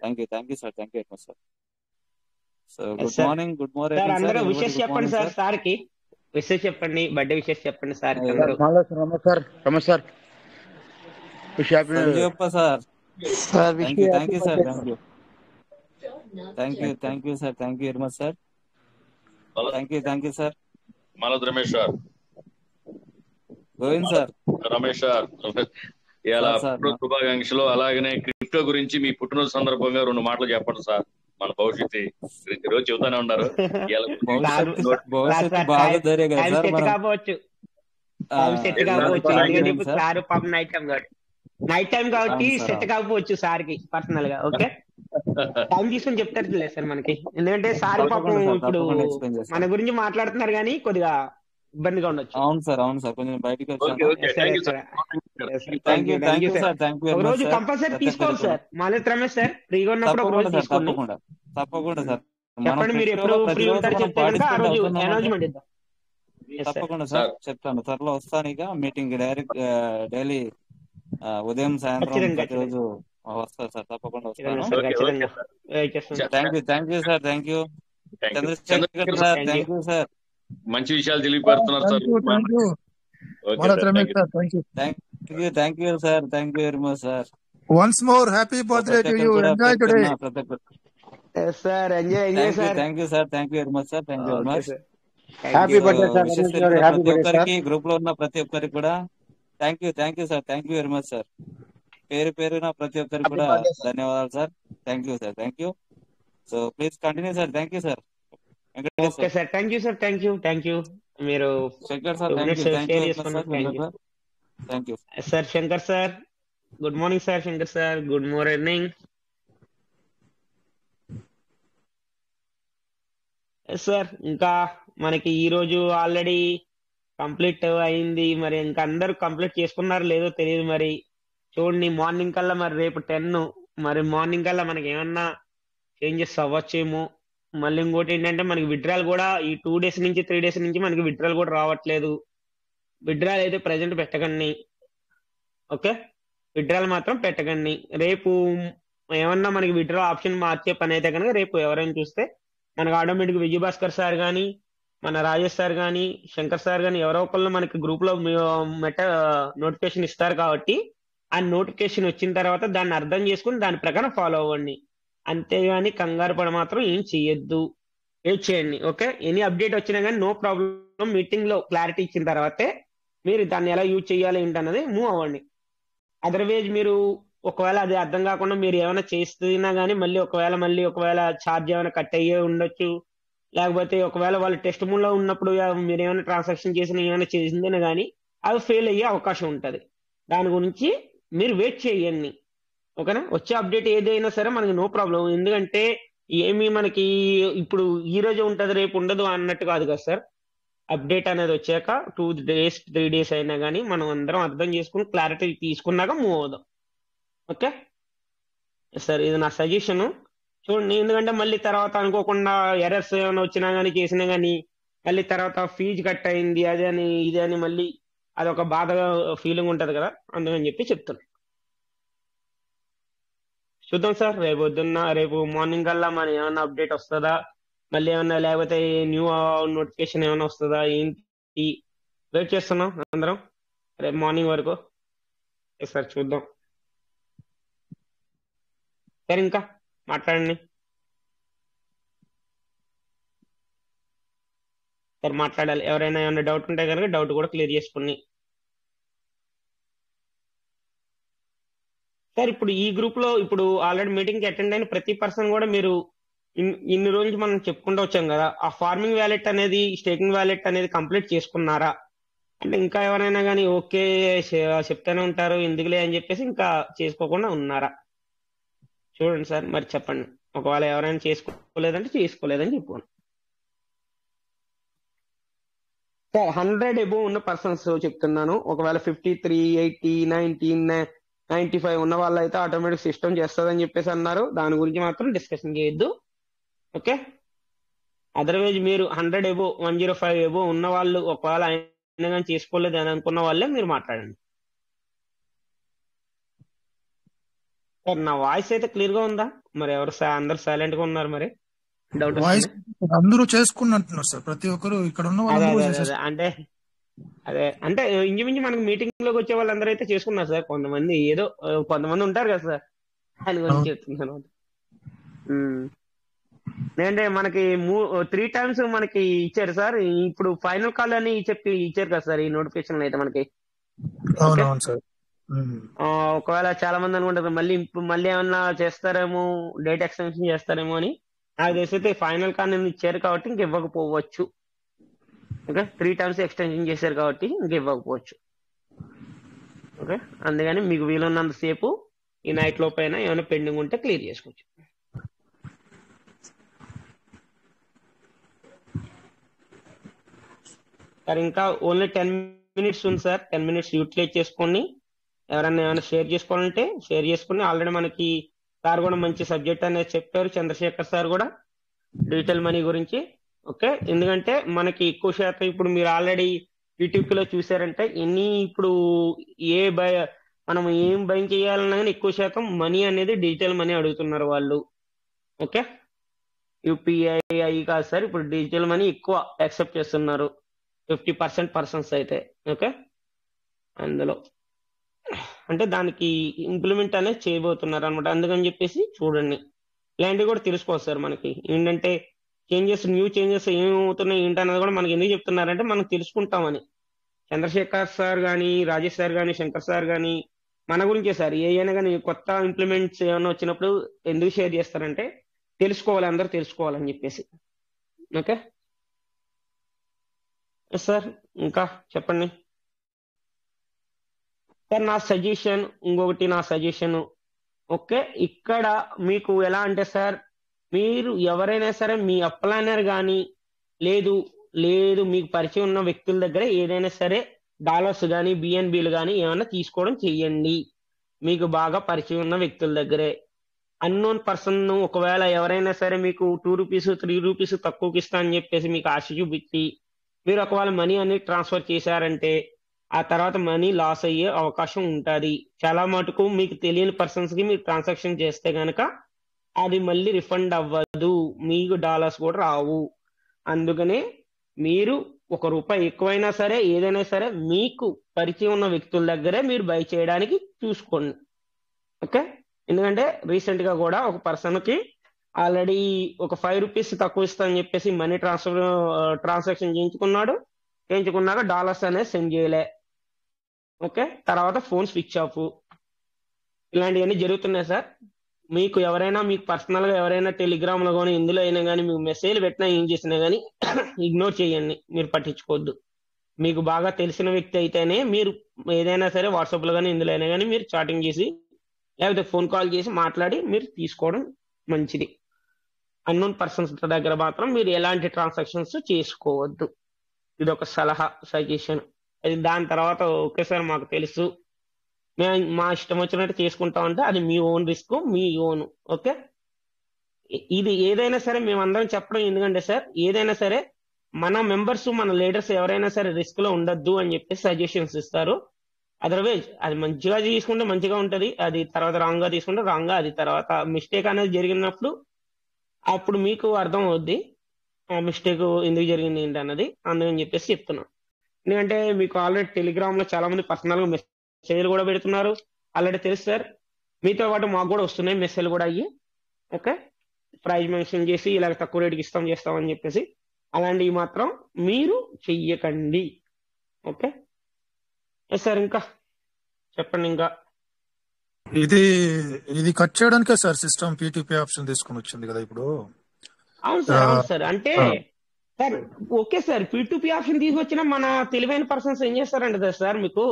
Thank you sir very much sir. So good morning sir. అందరూ విషెస్ చెప్పండి సార్ కి విషెస్ చెప్పండి, బర్త్డే విషెస్ చెప్పండి sir. Ramesh sir, Sanjeevappa sir. Thank you sir. Thank you sir very much sir. Thank you sir. Malathi Ramesh sir. Govind sir. Ramesh sir, ఇలా పుట్టినరోజు శుభాకాంక్షలు. అలాగనే crypto గురించి మీ పుట్టినరోజు సందర్భంగా 2 మాటలు చెప్పండి సార్. మన భవిష్యత్తు గురించి రోజు చెబుతానే ఉన్నారు. భవిష్యత్తు బాగుందరే కదా సార్. సార్ పాపం నైట్ టైం కాబట్టి సెట్ కాకపోవచ్చు సార్ కి పర్సనల్ గా. ఓకే, టైం తీసుకొని చెప్తారు లేదు సార్ మనకి, ఎందుకంటే సార్ పాపం ఇప్పుడు మన గురించి మాట్లాడుతున్నారు కానీ కొద్దిగా ఇబ్బందిగా ఉండొచ్చు. అవును సార్ కొంచెం బయటకు ఒక రోజు కంపల్సరీ తీసుకోవాలి సార్. మాలతి రమేష్ సార్ ఫ్రీగా ఉన్నప్పుడు ఒక రోజు తీసుకోండి. తప్పకుండా సార్. చెప్పండి మీరు ఎప్పుడు ఫ్రీ ఉంటారు చెప్తే కనుక ఆ రోజు అనౌన్స్మెంట్ ఇద్దాం. తప్పకుండా సార్ చెప్తాను. త్వరలో వస్తాను. ఇక మీటింగ్ డైరెక్ట్ డైలీ ఉదయం సాయంత్రం ప్రతిరోజు వస్తారు సార్. తప్పకుండా వస్తాను. Thank you sir. Chandrashekar sir, thank you sir. మంచి విషయాలు తెలియపడుతున్నారు sir. Thank you sir. Thank you very much sir. Once more, happy birthday to you. Enjoy today. Sir enjoy sir. Thank you sir, thank you very much sir, thank you very much. Happy birthday sir. Wishes తెలిపిన ప్రతి ఒక్కరికి, group లో ఉన్న ప్రతి ఒక్కరికి కూడా thank you sir, thank you very much sir. పేరున ప్రతి ఒక్కరికి కూడా ధన్యవాదాలు sir. Thank you sir, thank you. So please continue sir. Thank you sir. Okay sir, thank you sir, thank you. మీరు Shankar sir, thank you sir. Shankar sir, good morning sir. Shankar sir, good morning sir. ఇంకా మనకి ఈ రోజు already complete అయింది. మరి ఇంకా అందరూ complete చేసుకున్నారో లేదో తెలియదు. మరి చూడండి, మార్నింగ్ కల్లా మరి రేపు 10, మరి మార్నింగ్ కల్లా మనకి ఏమన్నా చేంజెస్ అవ్వచ్చేమో. మళ్ళీ ఇంకోటి ఏంటంటే మనకి విత్డ్రాల్ కూడా ఈ 2 days నుంచి 3 days నుంచి మనకి విత్డ్రాల్ కూడా రావట్లేదు. విత్డ్రాల్ అయితే ప్రజెంట్ పెట్టకండి, ఓకే? విత్డ్రాల్ మాత్రం పెట్టకండి. రేపు ఏమన్నా మనకి విత్డ్రా ఆప్షన్ మార్చే పని అయితే కనుక రేపు ఎవరైనా చూస్తే మనకు ఆటోమేటిక్ విజయభాస్కర్ సార్ కానీ, మన రాజేష్ సార్ కానీ, శంకర్ సార్ కానీ ఎవరో ఒకళ్ళు మనకి గ్రూప్ లో నోటిఫికేషన్ ఇస్తారు. కాబట్టి ఆ నోటిఫికేషన్ వచ్చిన తర్వాత దాన్ని అర్థం చేసుకుని దాని ప్రకారం ఫాలో అవ్వండి. అంతేగాని కంగారు పడ మాత్రం ఏం చెయ్యొద్దు, వెయిట్ చేయండి, ఓకే? ఎనీ అప్డేట్ వచ్చినా కానీ నో ప్రాబ్లం. మీటింగ్ లో క్లారిటీ ఇచ్చిన తర్వాతే మీరు దాన్ని ఎలా యూజ్ చేయాలి ఏంటన్నది మూవ్ అవ్వండి. అదర్వైజ్ మీరు ఒకవేళ అది అర్థం కాకుండా మీరు ఏమైనా చేస్తున్నా కానీ మళ్ళీ ఒకవేళ ఛార్జ్ ఏమైనా కట్ అయ్యే ఉండొచ్చు. లేకపోతే ఒకవేళ వాళ్ళు టెస్ట్ మూడ్ లో ఉన్నప్పుడు మీరు ఏమైనా ట్రాన్సాక్షన్ చేసినా ఏమైనా చేసిందేనా కానీ అవి ఫెయిల్ అయ్యే అవకాశం ఉంటుంది. దాని గురించి మీరు వెయిట్ చేయండి, ఓకేనా? వచ్చే అప్డేట్ ఏదైనా సరే మనకి నో ప్రాబ్లం. ఎందుకంటే ఏమి మనకి ఇప్పుడు ఈ రోజు ఉంటుంది రేపు ఉండదు అన్నట్టు కాదు కదా సార్. అప్డేట్ అనేది వచ్చాక 2 days 3 days అయినా కానీ మనం అందరం అర్థం చేసుకుని క్లారిటీ తీసుకున్నాక మూవ్ అవుదాం, ఓకే సార్? ఇది నా సజెషన్. చూడండి, ఎందుకంటే మళ్ళీ తర్వాత అనుకోకుండా ఎర్రర్స్ ఏమైనా వచ్చినా కానీ చేసినా కానీ మళ్ళీ తర్వాత ఫీజు కట్ అయింది అదే అని ఇది అని మళ్ళీ అదొక బాధగా ఫీలింగ్ ఉంటుంది కదా, అందుకని చెప్పి చెప్తున్నాను. చూద్దాం సార్, రేపు మార్నింగ్ కల్లా మన ఏమైనా అప్డేట్ వస్తుందా, మళ్ళీ ఏమన్నా లేకపోతే న్యూ నోటిఫికేషన్ ఏమైనా వస్తుందా ఏంటి, వెయిట్ చేస్తున్నాం అందరం రేపు మార్నింగ్ వరకు. సార్ చూద్దాం సార్, ఇంకా మాట్లాడండి సార్, మాట్లాడాలి. ఎవరైనా ఏమైనా డౌట్ ఉంటే కనుక డౌట్ కూడా క్లియర్ చేసుకోండి సార్. ఇప్పుడు ఈ గ్రూప్ లో ఇప్పుడు ఆల్రెడీ మీటింగ్ కి అటెండ్ అయిన ప్రతి పర్సన్ కూడా మీరు ఇన్ని రోజులు మనం చెప్పుకుంటూ వచ్చాం కదా, ఆ ఫార్మింగ్ వ్యాలెట్ అనేది, స్టేకింగ్ వ్యాలెట్ అనేది కంప్లీట్ చేసుకున్నారా? అంటే ఇంకా ఎవరైనా కానీ ఓకే చెప్తానే ఉంటారు ఎందుకులే అని చెప్పేసి ఇంకా చేసుకోకుండా ఉన్నారా? చూడండి సార్, మరి చెప్పండి. ఒకవేళ ఎవరైనా చేసుకోలేదంటే చేసుకోలేదని చెప్పండి సార్. 100 above ఉన్న పర్సన్స్ చెప్తున్నాను. ఒకవేళ 53, 80, 19, 95 ఉన్న వాళ్ళు అయితే ఆటోమేటిక్ సిస్టమ్ చేస్తుందని చెప్పేసి అన్నారు. దాని గురించి మాత్రం డిస్కషన్ చేయొద్దు, ఓకే? అదర్వైజ్ మీరు 100 above 105 above ఉన్న వాళ్ళు ఒకవేళ అయినా కానీ చేసుకోలేదు అని అనుకున్న వాళ్ళే మీరు మాట్లాడండి సార్. నా వాయిస్ అయితే క్లియర్ గా ఉందా? మరి అందరు సైలెంట్ గా ఉన్నారు, మరి డౌట్ వాయిస్ అందరూ చేసుకున్నట్టున్నారు సార్. ప్రతి ఒక్కరు ఇక్కడ ఉన్న వాళ్ళు అంటే ఇంచుమించు మనకి మీటింగ్ లోకి వచ్చే వాళ్ళందరూ అయితే చేసుకున్నారు సార్. కొంతమంది ఉంటారు కదా సార్, దాని గురించి చెప్తున్నాను. అంటే మనకి 3 times మనకి ఇచ్చారు సార్. ఇప్పుడు ఫైనల్ కాల్ అని చెప్పి ఇచ్చారు కదా సార్ ఈ నోటిఫికేషన్ అయితే మనకి. ఒకవేళ చాలా మంది అనుకుంటారు మళ్ళీ ఏమన్నా చేస్తారేమో, డేట్ ఎక్స్టెన్షన్ చేస్తారేమో అని. నాకు తెలిసి ఫైనల్ కాల్ ఇచ్చారు కాబట్టి ఇంక ఇవ్వకపోవచ్చు, ఓకే? 3 times ఎక్స్టెన్షన్ చేశారు కాబట్టి ఇంక ఇవ్వకపోవచ్చు, ఓకే? అందుకని మీకు వీలున్నంత సేపు ఈ నైట్ లోపైనా ఏమైనా పెండింగ్ ఉంటే క్లియర్ చేసుకోవచ్చు సార్. ఇంకా ఓన్లీ 10 minutes ఉంది సార్. 10 minutes యూటిలైజ్ చేసుకోండి. ఎవరైనా ఏమైనా షేర్ చేసుకోవాలంటే షేర్ చేసుకుని, ఆల్రెడీ మనకి సార్ కూడా మంచి సబ్జెక్ట్ అనేది చెప్పారు, చంద్రశేఖర్ సార్ కూడా, డిజిటల్ మనీ గురించి, ఓకే? ఎందుకంటే మనకి ఎక్కువ శాతం ఇప్పుడు మీరు ఆల్రెడీ యూట్యూబ్ లో చూసారంటే ఇప్పుడు మనం ఏం బయింగ్ చేయాలన్నా కానీ ఎక్కువ శాతం మనీ అనేది డిజిటల్ మనీ అడుగుతున్నారు వాళ్ళు, ఓకే? యూపీఐ అవి కాదు సార్, ఇప్పుడు డిజిటల్ మనీ ఎక్కువ యాక్సెప్ట్ చేస్తున్నారు 50% పర్సన్స్ అయితే, ఓకే? అందులో అంటే దానికి ఇంప్లిమెంట్ అనేది చేయబోతున్నారు అనమాట. అందుకని చెప్పేసి చూడండి, ఇలాంటివి కూడా తెలుసుకోవచ్చు సార్. మనకి ఏంటంటే న్యూ చేంజెస్ ఏమవుతున్నాయి ఏంటన్నది కూడా మనకి ఎందుకు చెప్తున్నారంటే మనం తెలుసుకుంటామని. చంద్రశేఖర్ సార్ కానీ, రాజేష్ సార్ కానీ, శంకర్ సార్ కానీ మన గురించే సార్. ఏదైనా కానీ కొత్త ఇంప్లిమెంట్స్ ఏమైనా వచ్చినప్పుడు ఎందుకు షేర్ చేస్తారంటే తెలుసుకోవాలి, అందరూ తెలుసుకోవాలని చెప్పేసి. ఓకే సార్, ఇంకా చెప్పండి సార్. నా సజెషన్ ఓకే, ఇక్కడ మీకు ఎలా అంటే సార్, మీరు ఎవరైనా సరే మీ అప్లైనర్ కానీ లేదు మీకు పరిచయం ఉన్న వ్యక్తుల దగ్గర ఏదైనా సరే డాలర్స్ కానీ బిఎన్బిలు కానీ ఏమైనా తీసుకోవడం చెయ్యండి. మీకు బాగా పరిచయం ఉన్న వ్యక్తుల దగ్గరే. అన్నోన్ పర్సన్ ఒకవేళ ఎవరైనా సరే మీకు 2 రూపీస్ 3 రూపీస్ తక్కువకి ఇస్తా అని చెప్పేసి మీకు ఆశ చూపించి మీరు ఒకవేళ మనీ అనేది ట్రాన్స్ఫర్ చేశారంటే ఆ తర్వాత మనీ లాస్ అయ్యే అవకాశం ఉంటుంది. చాలా మటుకు మీకు తెలియని పర్సన్స్ కి మీరు ట్రాన్సాక్షన్ చేస్తే గనక అది మళ్ళీ రిఫండ్ అవ్వదు, మీకు డాలర్స్ కూడా రావు. అందుకనే మీరు ₹1 ఎక్కువైనా సరే ఏదైనా సరే మీకు పరిచయం ఉన్న వ్యక్తుల దగ్గరే మీరు బై చేయడానికి చూసుకోండి. ఓకే, ఎందుకంటే రీసెంట్ గా కూడా ఒక పర్సన్ కి ఆల్రెడీ ఒక 5 రూపీస్ తక్కువ ఇస్తా అని చెప్పేసి మనీ ట్రాన్సాక్షన్ చేయించుకున్నాక డాలర్స్ అనేది సెండ్ చేయలే. ఓకే, తర్వాత ఫోన్ స్విచ్ ఆఫ్, ఇలాంటివన్నీ జరుగుతున్నాయి సార్. మీకు ఎవరైనా మీకు పర్సనల్ గా ఎవరైనా టెలిగ్రామ్ లో కానీ ఇందులో అయినా కానీ మీకు మెసేజ్ పెట్టినా ఏం చేసినా కానీ ఇగ్నోర్ చేయండి, మీరు పట్టించుకోవద్దు. మీకు బాగా తెలిసిన వ్యక్తి అయితేనే మీరు ఏదైనా సరే వాట్సాప్ లో కానీ ఇందులో అయినా కానీ మీరు చాటింగ్ చేసి లేకపోతే ఫోన్ కాల్ చేసి మాట్లాడి మీరు తీసుకోవడం మంచిది. అన్నోన్ పర్సన్స్ దగ్గర మాత్రం మీరు ఎలాంటి ట్రాన్సాక్షన్స్ చేసుకోవద్దు. ఇది ఒక సలహా, సజెషన్. అది దాని తర్వాత ఓకే సార్ మాకు తెలుసు, మేము మా ఇష్టం వచ్చినట్టు చేసుకుంటామంటే అది మీ ఓన్ రిస్క్, మీ ఓన్. ఓకే, ఇది ఏదైనా సరే మేమందరం చెప్పడం ఎందుకంటే సార్, ఏదైనా సరే మన మెంబర్స్ మన లీడర్స్ ఎవరైనా సరే రిస్క్ లో ఉండొద్దు అని చెప్పి సజెషన్స్ ఇస్తారు. అదర్వైజ్ అది మంచిగా తీసుకుంటే మంచిగా ఉంటది, అది తర్వాత రాంగ్ గా తీసుకుంటే రాంగ్ గా, అది తర్వాత మిస్టేక్ అనేది జరిగినప్పుడు అప్పుడు మీకు అర్థం అవుద్ది ఆ మిస్టేక్ ఎందుకు జరిగింది ఏంటి అన్నది. అందుకని చెప్పేసి చెప్తున్నాను. ఎందుకంటే మీకు ఆల్రెడీ టెలిగ్రామ్ లో చాలా మంది పర్సనల్ గా మెసేజ్లు కూడా పెడుతున్నారు, ఆల్రెడీ తెలుసు సార్. మీతో పాటు మాకు కూడా వస్తున్నాయి మెసేజ్లు కూడా అయ్యి. ఓకే, ప్రైజ్ మెన్షన్ చేసి ఇలాగ తక్కువ రేటుకి చేస్తామని చెప్పేసి అలాంటివి మాత్రం మీరు చెయ్యకండి. ఓకే సార్, ఇంకా చెప్పండి. ఇంకా ఇది కట్ చేయడానికే సార్ సిస్టమ్ పీటీపీ ఆప్షన్ తీసుకుని వచ్చింది కదా ఇప్పుడు. అవును సార్. అంటే sir okay sir, P2P option తీసుకొచ్చినా మన తెలివైన పర్సన్స్ ఏం చేస్తారంటే సార్, మీకు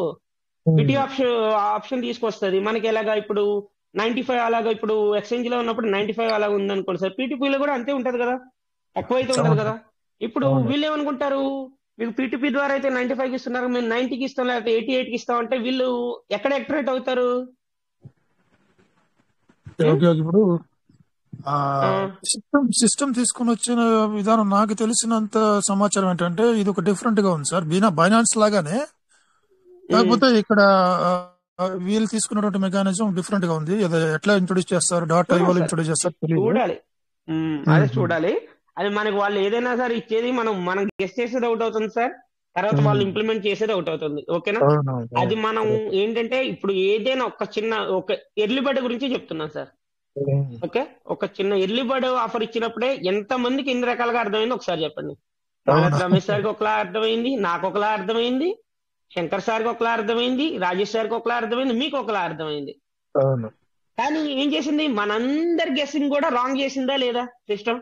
పిటి ఆప్షన్ తీసుకొస్తుంది. మనకి ఎలాగా ఇప్పుడు 95 అలాగా ఇప్పుడు ఎక్స్చేంజ్ లో ఉన్నప్పుడు 95 అలాగా ఉందనుకోండి సార్, P2P లో కూడా అంతే ఉంటది కదా, తక్కువ అయితే ఉంటది కదా. ఇప్పుడు వీళ్ళు ఏమనుకుంటారు, మీకు P2P ద్వారా అయితే 95కి ఇస్తున్నారు, మేము 90కి ఇస్తాం లేకపోతే 88కి ఇస్తాం అంటే వీళ్ళు ఎక్కడ అట్రాక్ట్ అవుతారు? ఇప్పుడు సిస్టమ్ తీసుకుని వచ్చిన విధానం నాకు తెలిసినంత సమాచారం ఏంటంటే ఇది ఒక డిఫరెంట్ గా ఉంది సార్. బైనాన్స్ లాగానే, కాకపోతే ఇక్కడ వీళ్ళు తీసుకున్నటువంటి మెకానిజం డిఫరెంట్ గా ఉంది. ఎట్లా ఇంట్రొడ్యూస్ చేస్తారు, డాటా ఇవాళ ఇంట్రొడ్యూస్ చేస్తారు చూడాలి. అదే చూడాలి. అది మనకి వాళ్ళు ఏదైనా సరే ఇచ్చేది మనం గెస్ట్ చేసేది ఒకటి అవుతుంది సార్, తర్వాత వాళ్ళు ఇంప్లిమెంట్ చేసేది ఒకటి అవుతుంది. ఓకేనా, అది మనం ఏంటంటే ఇప్పుడు ఏదైనా ఒక ఎర్లీ బర్డ్ గురించి చెప్తున్నాను సార్. ఓకే, ఒక చిన్న ఎర్లీ బర్డ్ ఆఫర్ ఇచ్చినప్పుడే ఎంత మందికి ఎన్ని రకాలుగా అర్థమైంది ఒకసారి చెప్పండి. రమేష్ సార్కి ఒకలా అర్థమైంది, నాకు ఒకలా అర్థమైంది, శంకర్ సార్కి ఒకలా అర్థమైంది, రాజేష్ సార్కి ఒకలా అర్థమైంది, మీకు ఒకలా అర్థమైంది. కానీ ఏం చేసింది, మనందరి గెస్సింగ్ కూడా రాంగ్ చేసిందా లేదా సిస్టమ్?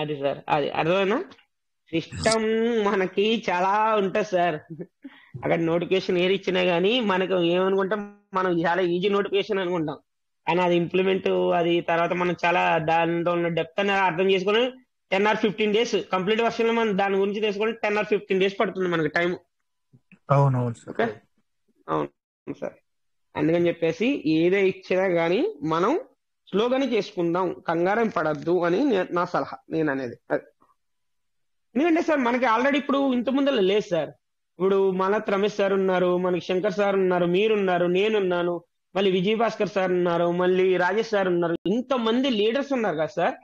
అది సార్, అది అర్థమైనా సిస్టమ్ మనకి చాలా ఉంటది సార్. అక్కడ నోటిఫికేషన్ ఏది ఇచ్చినా గానీ మనకు ఏమనుకుంటాం, మనం చాలా ఈజీ నోటిఫికేషన్ అనుకుంటాం, కానీ అది ఇంప్లిమెంట్ అది తర్వాత మనం చాలా దానిలో ఉన్న డెప్త్ అనేది అర్థం చేసుకుని 10 or 15 days కంప్లీట్ వర్షన్ లో మనం దాని గురించి తెలుసుకుంటే 10 or 15 days పడుతుంది మనకి టైం. ఓకే, అవును సార్. అందుకని చెప్పేసి ఏదే ఇచ్చినా గానీ మనం స్లోగానే చేసుకుందాం, కంగారం పడద్దు అని నా సలహా, నేను అనేది. ఎందుకంటే సార్ మనకి ఆల్రెడీ ఇప్పుడు ఇంత ముందర లేదు సార్. ఇప్పుడు మలత్ రమేష్ సార్ ఉన్నారు, మనకి శంకర్ సార్ ఉన్నారు, మీరున్నారు, నేనున్నాను, మళ్ళీ విజయ్ భాస్కర్ సార్ ఉన్నారు, మళ్ళీ రాజేష్ సార్ ఉన్నారు, ఇంతమంది లీడర్స్ ఉన్నారు కదా సార్.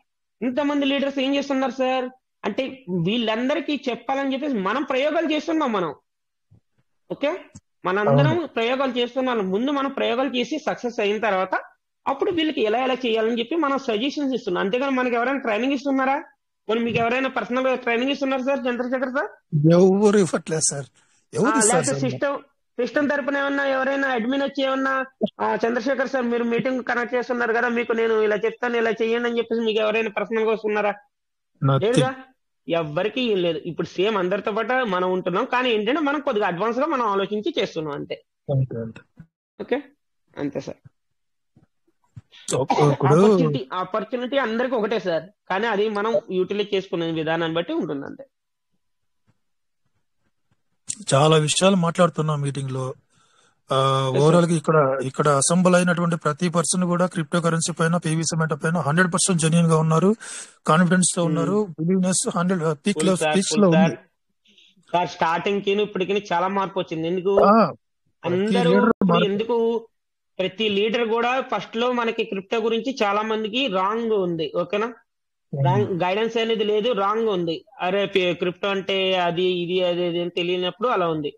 ఇంతమంది లీడర్స్ ఏం చేస్తున్నారు సార్ అంటే వీళ్ళందరికీ చెప్పాలని చెప్పేసి మనం ప్రయోగాలు చేస్తున్నాం మనం. ఓకే, మనందరం ప్రయోగాలు చేస్తున్నాం. ముందు మనం ప్రయోగాలు చేసి సక్సెస్ అయిన తర్వాత అప్పుడు వీళ్ళకి ఎలా ఎలా చేయాలని చెప్పి మనం సజెషన్స్ ఇస్తున్నాం. అంతేగాని మనకి ఎవరైనా ట్రైనింగ్ ఇస్తున్నారా? మరి మీకు ఎవరైనా పర్సనల్ గా ట్రైనింగ్ ఇస్తున్నారు సార్ చంద్రశేఖర్ సార్? ఎవరు ఇవ్వట్లేదు సార్. లేకపోతే సిస్టమ్ తరపున ఏమన్నా ఎవరైనా అడ్మిన్ వచ్చి ఏమన్నా చంద్రశేఖర్ సార్ మీరు మీటింగ్ కనెక్ట్ చేస్తున్నారు కదా, మీకు నేను ఇలా చెప్తాను ఇలా చెయ్యండి అని చెప్పేసి మీకు ఎవరైనా పర్సనల్ గా వస్తున్నారా? లేదుగా, ఎవ్వరికి ఏం లేదు. ఇప్పుడు సేమ్ అందరితో పాటు మనం ఉంటున్నాం, కానీ ఏంటంటే మనం కొద్దిగా అడ్వాన్స్ గా మనం ఆలోచించి చేస్తున్నాం అంతే. ఓకే, అంతే సార్. ఆపర్చునిటీ అందరికి ఒకటే సార్, కానీ అది మనం యూటిలైజ్ చేసుకునే విధానాన్ని బట్టి ఉంటుంది అంతే. చాలా విషయాలు మాట్లాడుతున్నాం మీటింగ్ లో. ఓవరాల్ గా ఇక్కడ అసెంబుల్ అయినటువంటి ప్రతి పర్సన్ కూడా క్రిప్టో కరెన్సీ పైన, పీవీసీ మెటా పైన 100% జెన్యూన్ గా ఉన్నారు, కాన్ఫిడెన్స్ తో ఉన్నారు, బిలీవ్నెస్ 100 పీక్ లో ఉంది. సార్ స్టార్టింగ్ కి ఇప్పటికి చాలా మార్పు వచ్చింది. ఎందుకు అందరూ ఎందుకు ప్రతి లీడర్ కూడా ఫస్ట్ లో మనకి క్రిప్టో గురించి చాలా మందికి రాంగ్ ఉంది. ఓకేనా, రాంగ్ గైడెన్స్ అనేది లేదు, రాంగ్ ఉంది. అరే క్రిప్టో అంటే అది ఇది అది అని తెలియనప్పుడు అలా ఉంది.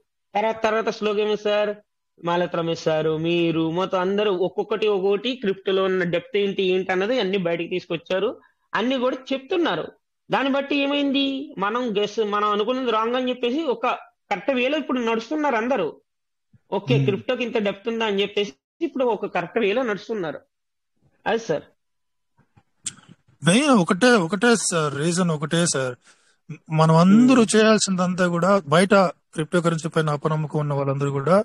తర్వాత స్లోగా ఏమి సార్, మాలత్ రమేష్ సారు, మీరు మొత్తం అందరూ ఒక్కొక్కటి క్రిప్టోలో ఉన్న డెప్త్ ఏంటి అన్నది అన్ని బయటకు తీసుకొచ్చారు, అన్ని కూడా చెప్తున్నారు. దాన్ని బట్టి ఏమైంది, మనం అనుకున్నది రాంగ్ అని చెప్పేసి ఒక కరెక్ట్ వేలో ఇప్పుడు నడుస్తున్నారు అందరూ. ఓకే, క్రిప్టోకి ఇంత డెప్త్ ఉందా అని చెప్పేసి ఇప్పుడు ఒక కరెక్ట్ వేలో నడుస్తున్నారు. అది సార్ మెయిన్ ఒకటే సార్, రీజన్ ఒకటే సార్. మనం అందరూ చేయాల్సిందంతా కూడా బయట క్రిప్టో కరెన్సీ పైన అపనమ్మకం ఉన్న వాళ్ళందరూ కూడా,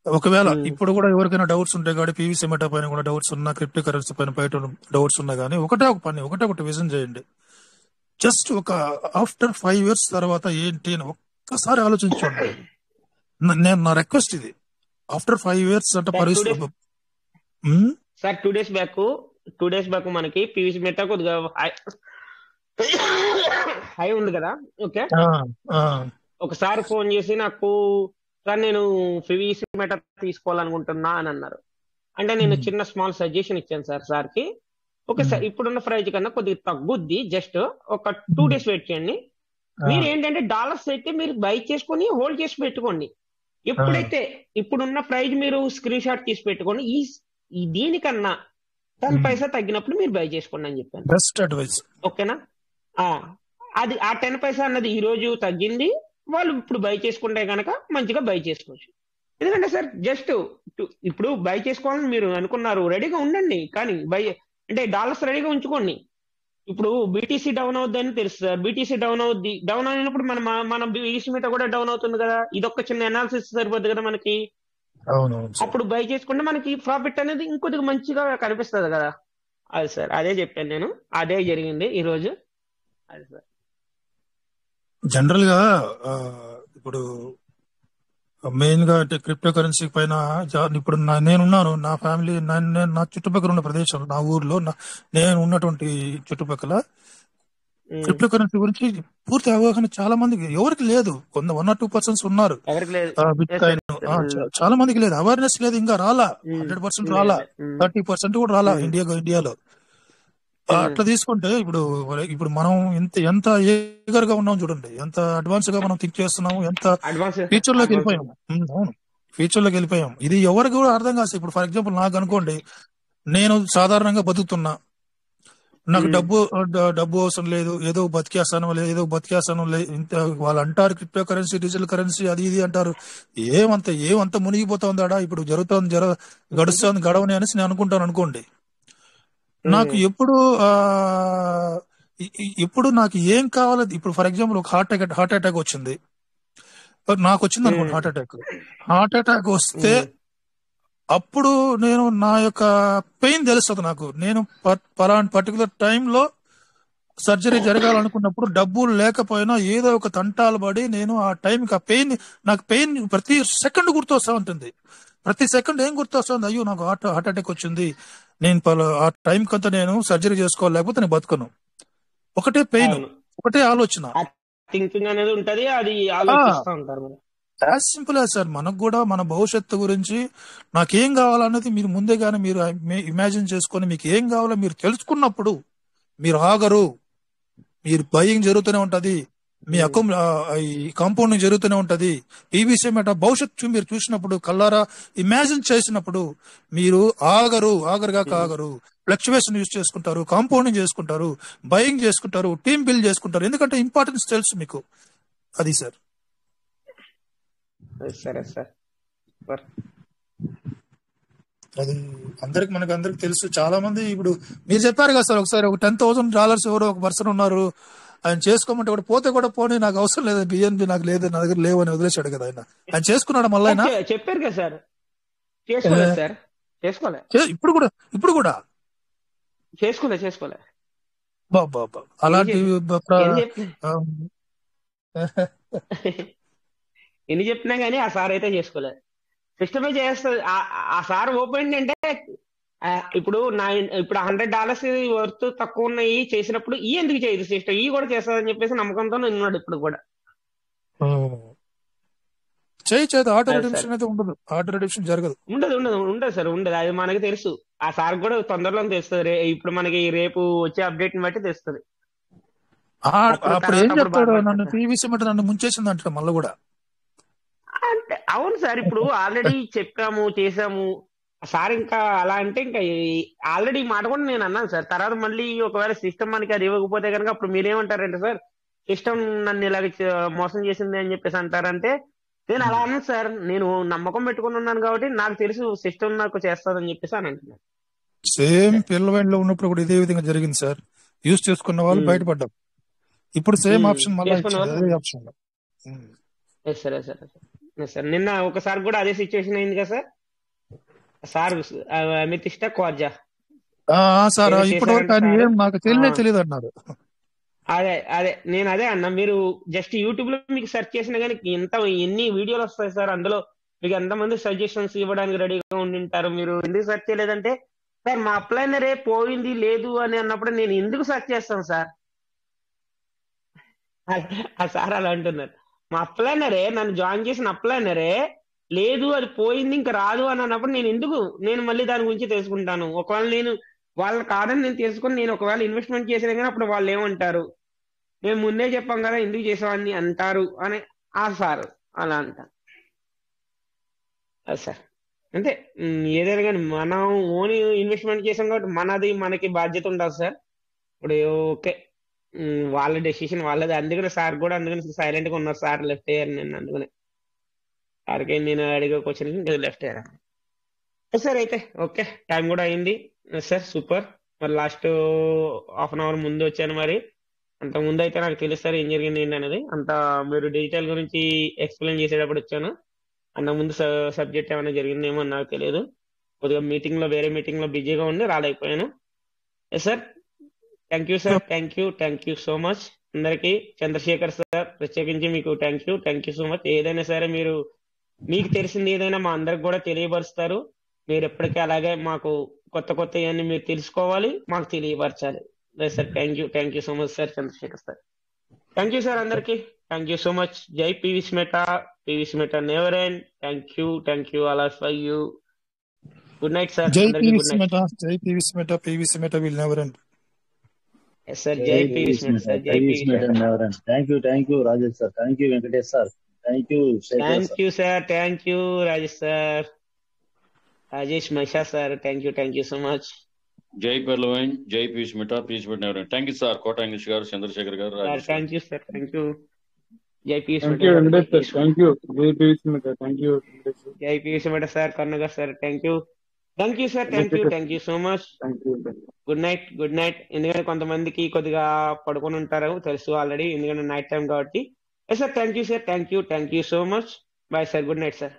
ఒకవేళ ఇప్పుడు కూడా ఎవరికైనా డౌట్స్ ఉంటాయి కానీ పీవీసీ మెటా పైన కూడా డౌట్స్ ఉన్నా, క్రిప్టో కరెన్సీ పైన బయట డౌట్స్ ఉన్నా కానీ ఒకటి విజన్ చేయండి. జస్ట్ ఆఫ్టర్ 5 years తర్వాత ఏంటి అని ఒక్కసారి ఆలోచించండి. నా రిక్వెస్ట్ ఇది. ఆఫ్టర్ 5 years అంటే పరిస్థితి సార్ 2 days బ్యాక్ మనకి పీవీసీ మెటా కొద్దిగా హై ఉంది కదా. ఓకే, ఒకసారి ఫోన్ చేసి నాకు సార్ నేను పీవీసీ మెటా తీసుకోవాలనుకుంటున్నా అని అన్నారు. అంటే నేను చిన్న స్మాల్ సజెషన్ ఇచ్చాను సార్ కి. ఓకే సార్, ఇప్పుడున్న ప్రైజ్ కన్నా కొద్దిగా తగ్గుద్ది, జస్ట్ ఒక 2 days వెయిట్ చేయండి. మీరు ఏంటంటే డాలర్స్ అయితే మీరు బై చేసుకొని హోల్డ్ చేసి పెట్టుకోండి. ఎప్పుడైతే ఇప్పుడున్న ప్రైజ్ మీరు స్క్రీన్ షాట్ తీసి పెట్టుకోండి, దీనికన్నా 10 పైసా తగ్గినప్పుడు మీరు బై చేసుకోండి అని చెప్పాను. Best advice. ఓకేనా, అది ఆ 10 పైసా అన్నది ఈ రోజు తగ్గింది, వాళ్ళు ఇప్పుడు బై చేసుకుంటే కనుక మంచిగా బై చేసుకోవచ్చు. ఎందుకంటే సార్ జస్ట్ ఇప్పుడు బై చేసుకోవాలని మీరు అనుకున్నారు, రెడీగా ఉండండి, కానీ బై అంటే డాలర్స్ రెడీగా ఉంచుకోండి. ఇప్పుడు బీటీసీ డౌన్ అవుద్దని తెలుసు సార్, బీటీసీ డౌన్ అయినప్పుడు మన బీటీసీ మీద కూడా డౌన్ అవుతుంది కదా. ఇదొక చిన్న అనాలిసిస్ సరిపోద్ది కదా మనకి. అప్పుడు బై చేసుకుంటే మనకి ప్రాఫిట్ అనేది ఇంకొద్దిగా మంచిగా కనిపిస్తుంది కదా. అది సార్, అదే చెప్పాను నేను, అదే జరిగింది ఈ రోజు. అది సార్ జనరల్ గా ఇప్పుడు మెయిన్ గా అంటే క్రిప్టో కరెన్సీ పైన ఇప్పుడు నేనున్నాను, నా ఫ్యామిలీ, నా చుట్టుపక్కల ఉన్న ప్రదేశంలో, నా ఊర్లో నేను ఉన్నటువంటి చుట్టుపక్కల క్రిప్టో కరెన్సీ గురించి పూర్తి అవగాహన చాలా మందికి, ఎవరికి లేదు. 1 or 2% ఉన్నారు. చాలా మందికి లేదు, అవేర్నెస్ లేదు, ఇంకా రాలా. 100% రాలా, 30% కూడా రాలా ఇండియాలో. అట్లా తీసుకుంటే ఇప్పుడు మనం ఎంత ఏగర్ గా ఉన్నాం చూడండి, ఎంత అడ్వాన్స్ గా మనం థింక్ చేస్తున్నాము, ఎంత ఫ్యూచర్ లోకి వెళ్ళిపోయాం. అవును, ఫ్యూచర్ లోకి వెళ్ళిపోయాం. ఇది ఎవరికి కూడా అర్థం కాదు. ఇప్పుడు ఫర్ ఎగ్జాంపుల్ నాకు అనుకోండి, నేను సాధారణంగా బతుకుతున్నా, నాకు డబ్బు అవసరం లేదు, ఏదో బతికేస్తాను ఇంత వాళ్ళు అంటారు క్రిప్టో కరెన్సీ, డిజిటల్ కరెన్సీ, అది ఇది అంటారు. ఏమంత మునిగిపోతుందాడా, ఇప్పుడు గడుస్తోంది గడవని అనేసి నేను అనుకుంటాను అనుకోండి. నాకు ఎప్పుడు నాకు ఏం కావాలి, ఇప్పుడు ఫర్ ఎగ్జాంపుల్ ఒక హార్ట్ అటాక్ వచ్చింది, నాకు వచ్చింది అనుకోండి హార్ట్ అటాక్ వస్తే అప్పుడు నేను నా యొక్క పెయిన్ తెలుస్తుంది నాకు. నేను పలానా పర్టికులర్ టైంలో సర్జరీ జరగాలనుకున్నప్పుడు డబ్బులు లేకపోయినా ఏదో ఒక తంటాలు పడి నేను ఆ టైంకి నాకు పెయిన్ ప్రతి సెకండ్ గుర్తొస్తా ఉంటుంది. ప్రతి సెకండ్ ఏం గుర్తొస్తుంది, అయ్యో నాకు హార్ట్ అటాక్ వచ్చింది, నేను ఆ టైం కంతా నేను సర్జరీ చేసుకోవాలి, లేకపోతే నేను బతుకను. ఒకటే పెయిన్, ఒకటే ఆలోచన, థింకింగ్ అనేది ఉంటది, అది ఆలోచిస్తూ ఉంటారు. As simple as sir. మనకు కూడా మన భవిష్యత్తు గురించి నాకేం కావాలన్నది మీరు ముందే గానీ మీరు ఇమాజిన్ చేసుకొని మీకు ఏం కావాలో మీరు తెలుసుకున్నప్పుడు మీరు ఆగరు, మీరు బయింగ్ జరుగుతూనే ఉంటది, మీ ఈ కాంపౌండింగ్ జరుగుతూనే ఉంటది. పీవీసీ మెటా భవిష్యత్తు మీరు చూసినప్పుడు కల్లారా ఇమాజిన్ చేసినప్పుడు మీరు ఆగరు. ఫ్లక్చువేషన్ యూజ్ చేసుకుంటారు, కాంపౌండింగ్ చేసుకుంటారు, బయింగ్ చేసుకుంటారు, టీమ్ బిల్డ్ చేసుకుంటారు. ఎందుకంటే ఇంపార్టెన్స్ తెలుసు మీకు. అది సార్. సరే సార్. అది మనకి అందరికి తెలుసు. చాలా మంది ఇప్పుడు మీరు చెప్పారు కదా సార్, ఒకసారి ఒక $10,000 ఎవరో ఒక పర్సన్ ఉన్నారు, ఆయన చేసుకోమంటే కూడా పోతే కూడా పోనీ నాకు అవసరం లేదు, బిఎన్బి నాకు లేదు, నా దగ్గర లేవు అని వదిలేశాడు కదా ఆయన చేసుకున్నాడు మళ్ళీ. ఆయన చెప్పారు కదా సార్, చేసుకోలేదు సార్, ఇప్పుడు కూడా చేసుకోలే. బాబా అలాంటి ఎన్ని చెప్పినా గానీ ఆ సార్ అయితే చేసుకోలేదు. సిస్టమే చేస్తుంది. ఆ సార్ ఓపెన్ అంటే ఇప్పుడు $100 వర్త్ తక్కువ ఉన్నాయి చేసినప్పుడు ఈ ఎందుకు చేయదు సిస్టమ్, ఈ కూడా చేస్తుందని చెప్పేసి నమ్మకంతో ఉన్నాడు ఇప్పుడు కూడా. చేయదు. ఆటో రిడెంప్షన్ అయితే ఉండదు, ఆటో రిడెంప్షన్ జరగదు. ఉండదు సార్, ఉండదు. అది మనకి తెలుసు. ఆ సార్ కూడా తొందరలో తెలుస్తుంది. ఇప్పుడు మనకి రేపు వచ్చే అప్డేట్ ని బట్టి తెలుస్తుంది. అప్పుడు ఏం చెప్తాడు, నన్ను పీవీసీ మెట నన్ను ముంచేసింది అంటాడు మళ్ళీ కూడా. అంటే అవును సార్, ఇప్పుడు ఆల్రెడీ చెప్పాము చేసాము. సార్ ఇంకా అలా అంటే ఇంకా ఆల్రెడీ మాట కూడా నేను అన్నాను సార్. తర్వాత మళ్ళీ ఒకవేళ సిస్టమ్ మనకి అది ఇవ్వకపోతే కనుక అప్పుడు మీరేమంటారంటే సార్, సిస్టమ్ నన్ను ఇలాగ మోసం చేసింది అని చెప్పేసి అంటారంటే నేను అలా అన్నాను సార్. నేను నమ్మకం పెట్టుకుని ఉన్నాను కాబట్టి నాకు తెలుసు సిస్టమ్ నాకు చేస్తాదని చెప్పేసి అని అంటున్నాను. సేమ్ పిల్లవాడిలో ఉన్నప్పుడు కూడా ఇదే విధంగా జరిగింది సార్. యూజ్ చేసుకున్న వాళ్ళు బయటపడ్డారు. ఇప్పుడు సేమ్ ఆప్షన్ మళ్ళీ ఆప్షన్. సార్ నిన్న ఒకసారి కూడా అదే సిచ్యువేషన్ అయింది కదా సార్. సార్ అమితిష్ట క్వార్జా సార్ ఇప్పటి వరకు నాకు తెలియదు అన్నారు. అదే నేను అదే అన్నా. మీరు జస్ట్ యూట్యూబ్ లో మీకు సెర్చ్ చేసినా కానీ ఎన్ని వీడియోలు వస్తాయి సార్. అందులో మీకు ఎంతమంది సజెషన్స్ ఇవ్వడానికి రెడీగా ఉండింటారు. మీరు ఎందుకు సెర్చ్ చేయలేదంటే సార్ మా అప్లైనరే పోయింది లేదు అని అన్నప్పుడు నేను ఎందుకు సెర్చ్ చేస్తాను సార్. ఆ సార్ అలా అంటున్నారు. మా అప్లైనరే, నన్ను జాయిన్ చేసిన అప్లైనరే లేదు అది పోయింది ఇంకా రాదు అని అన్నప్పుడు నేను మళ్ళీ దాని గురించి తెలుసుకుంటాను. ఒకవేళ నేను వాళ్ళ కాదని నేను తెలుసుకుని నేను ఒకవేళ ఇన్వెస్ట్మెంట్ చేసినా కానీ అప్పుడు వాళ్ళు ఏమంటారు, మేము ముందే చెప్పాం కదా ఎందుకు చేసామని అంటారు అని ఆ సార్ అలా అంటారు. అది సార్ అంతే. ఏదైనా కానీ మనం ఓన్ ఇన్వెస్ట్మెంట్ చేసాం కాబట్టి మనకి బాధ్యత ఉండదు సార్. ఇప్పుడు ఓకే వాళ్ళ డెసిషన్ వాళ్ళది. అందుకని సార్ కూడా సైలెంట్ గా ఉన్నారు సార్. లెఫ్ట్ అయ్యారు నేను అందుకని సార్కి నేను అడిగే క్వశ్చన్ లెఫ్ట్ అయ్యారు సార్. అయితే ఓకే, టైం కూడా అయింది సార్. సూపర్. మరి లాస్ట్ హాఫ్ అన్ అవర్ ముందు వచ్చాను. మరి అంత ముందు అయితే నాకు తెలుస్తారు ఏం జరిగింది ఏంటి అనేది. అంత మీరు డిజిటల్ గురించి ఎక్స్ప్లెయిన్ చేసేటప్పుడు వచ్చాను. అంత ముందు సబ్జెక్ట్ ఏమైనా జరిగిందేమో నాకు తెలియదు. కొద్దిగా వేరే మీటింగ్ లో బిజీగా ఉండి రాలేకపోయాను sir. Thank you sir. Thank you so much అందరికి. చంద్రశేఖర్ సార్ ప్రత్యేకించి మీకు థ్యాంక్ యూ సో మచ్. ఏదైనా సరే మీకు తెలిసింది ఏదైనా మా అందరికి కూడా తెలియపరుస్తారు. మీరు ఎప్పటికీ అలాగే మాకు కొత్త ఇవన్నీ మీరు తెలుసుకోవాలి, మాకు తెలియపరచాలి sir. Thank you so much sir. Chandrashekar sir thank you sir. అందరికి థ్యాంక్ యూ సో మచ్. జై PVC meta never end. Thank you all of you. Good night sir. జై PVC meta will never end. Sir జై PVC meta sir. జై PVC meta never end. Thank you Rajesh sir. Thank you Venkatesh sir. Thank you sir. Thank you Rajesh sir. Rajesh Mahisha sir thank you so much. జై పర్లవైన్, జై PVC meta never end. Thank you sir. Kota English గారు, చంద్రశేఖర్ గారు, thank you sir. Thank you. జై PVC meta sir. కర్ణగారు sir thank you sir. Thank you so much. Good night. ఎందుకంటే కొంతమందికి కొద్దిగా పడుకొని ఉంటారు తెలుసు ఆల్రెడీ, ఎందుకంటే నైట్ టైం కాబట్టి. Sir thank you so much. Bye sir. Good night sir.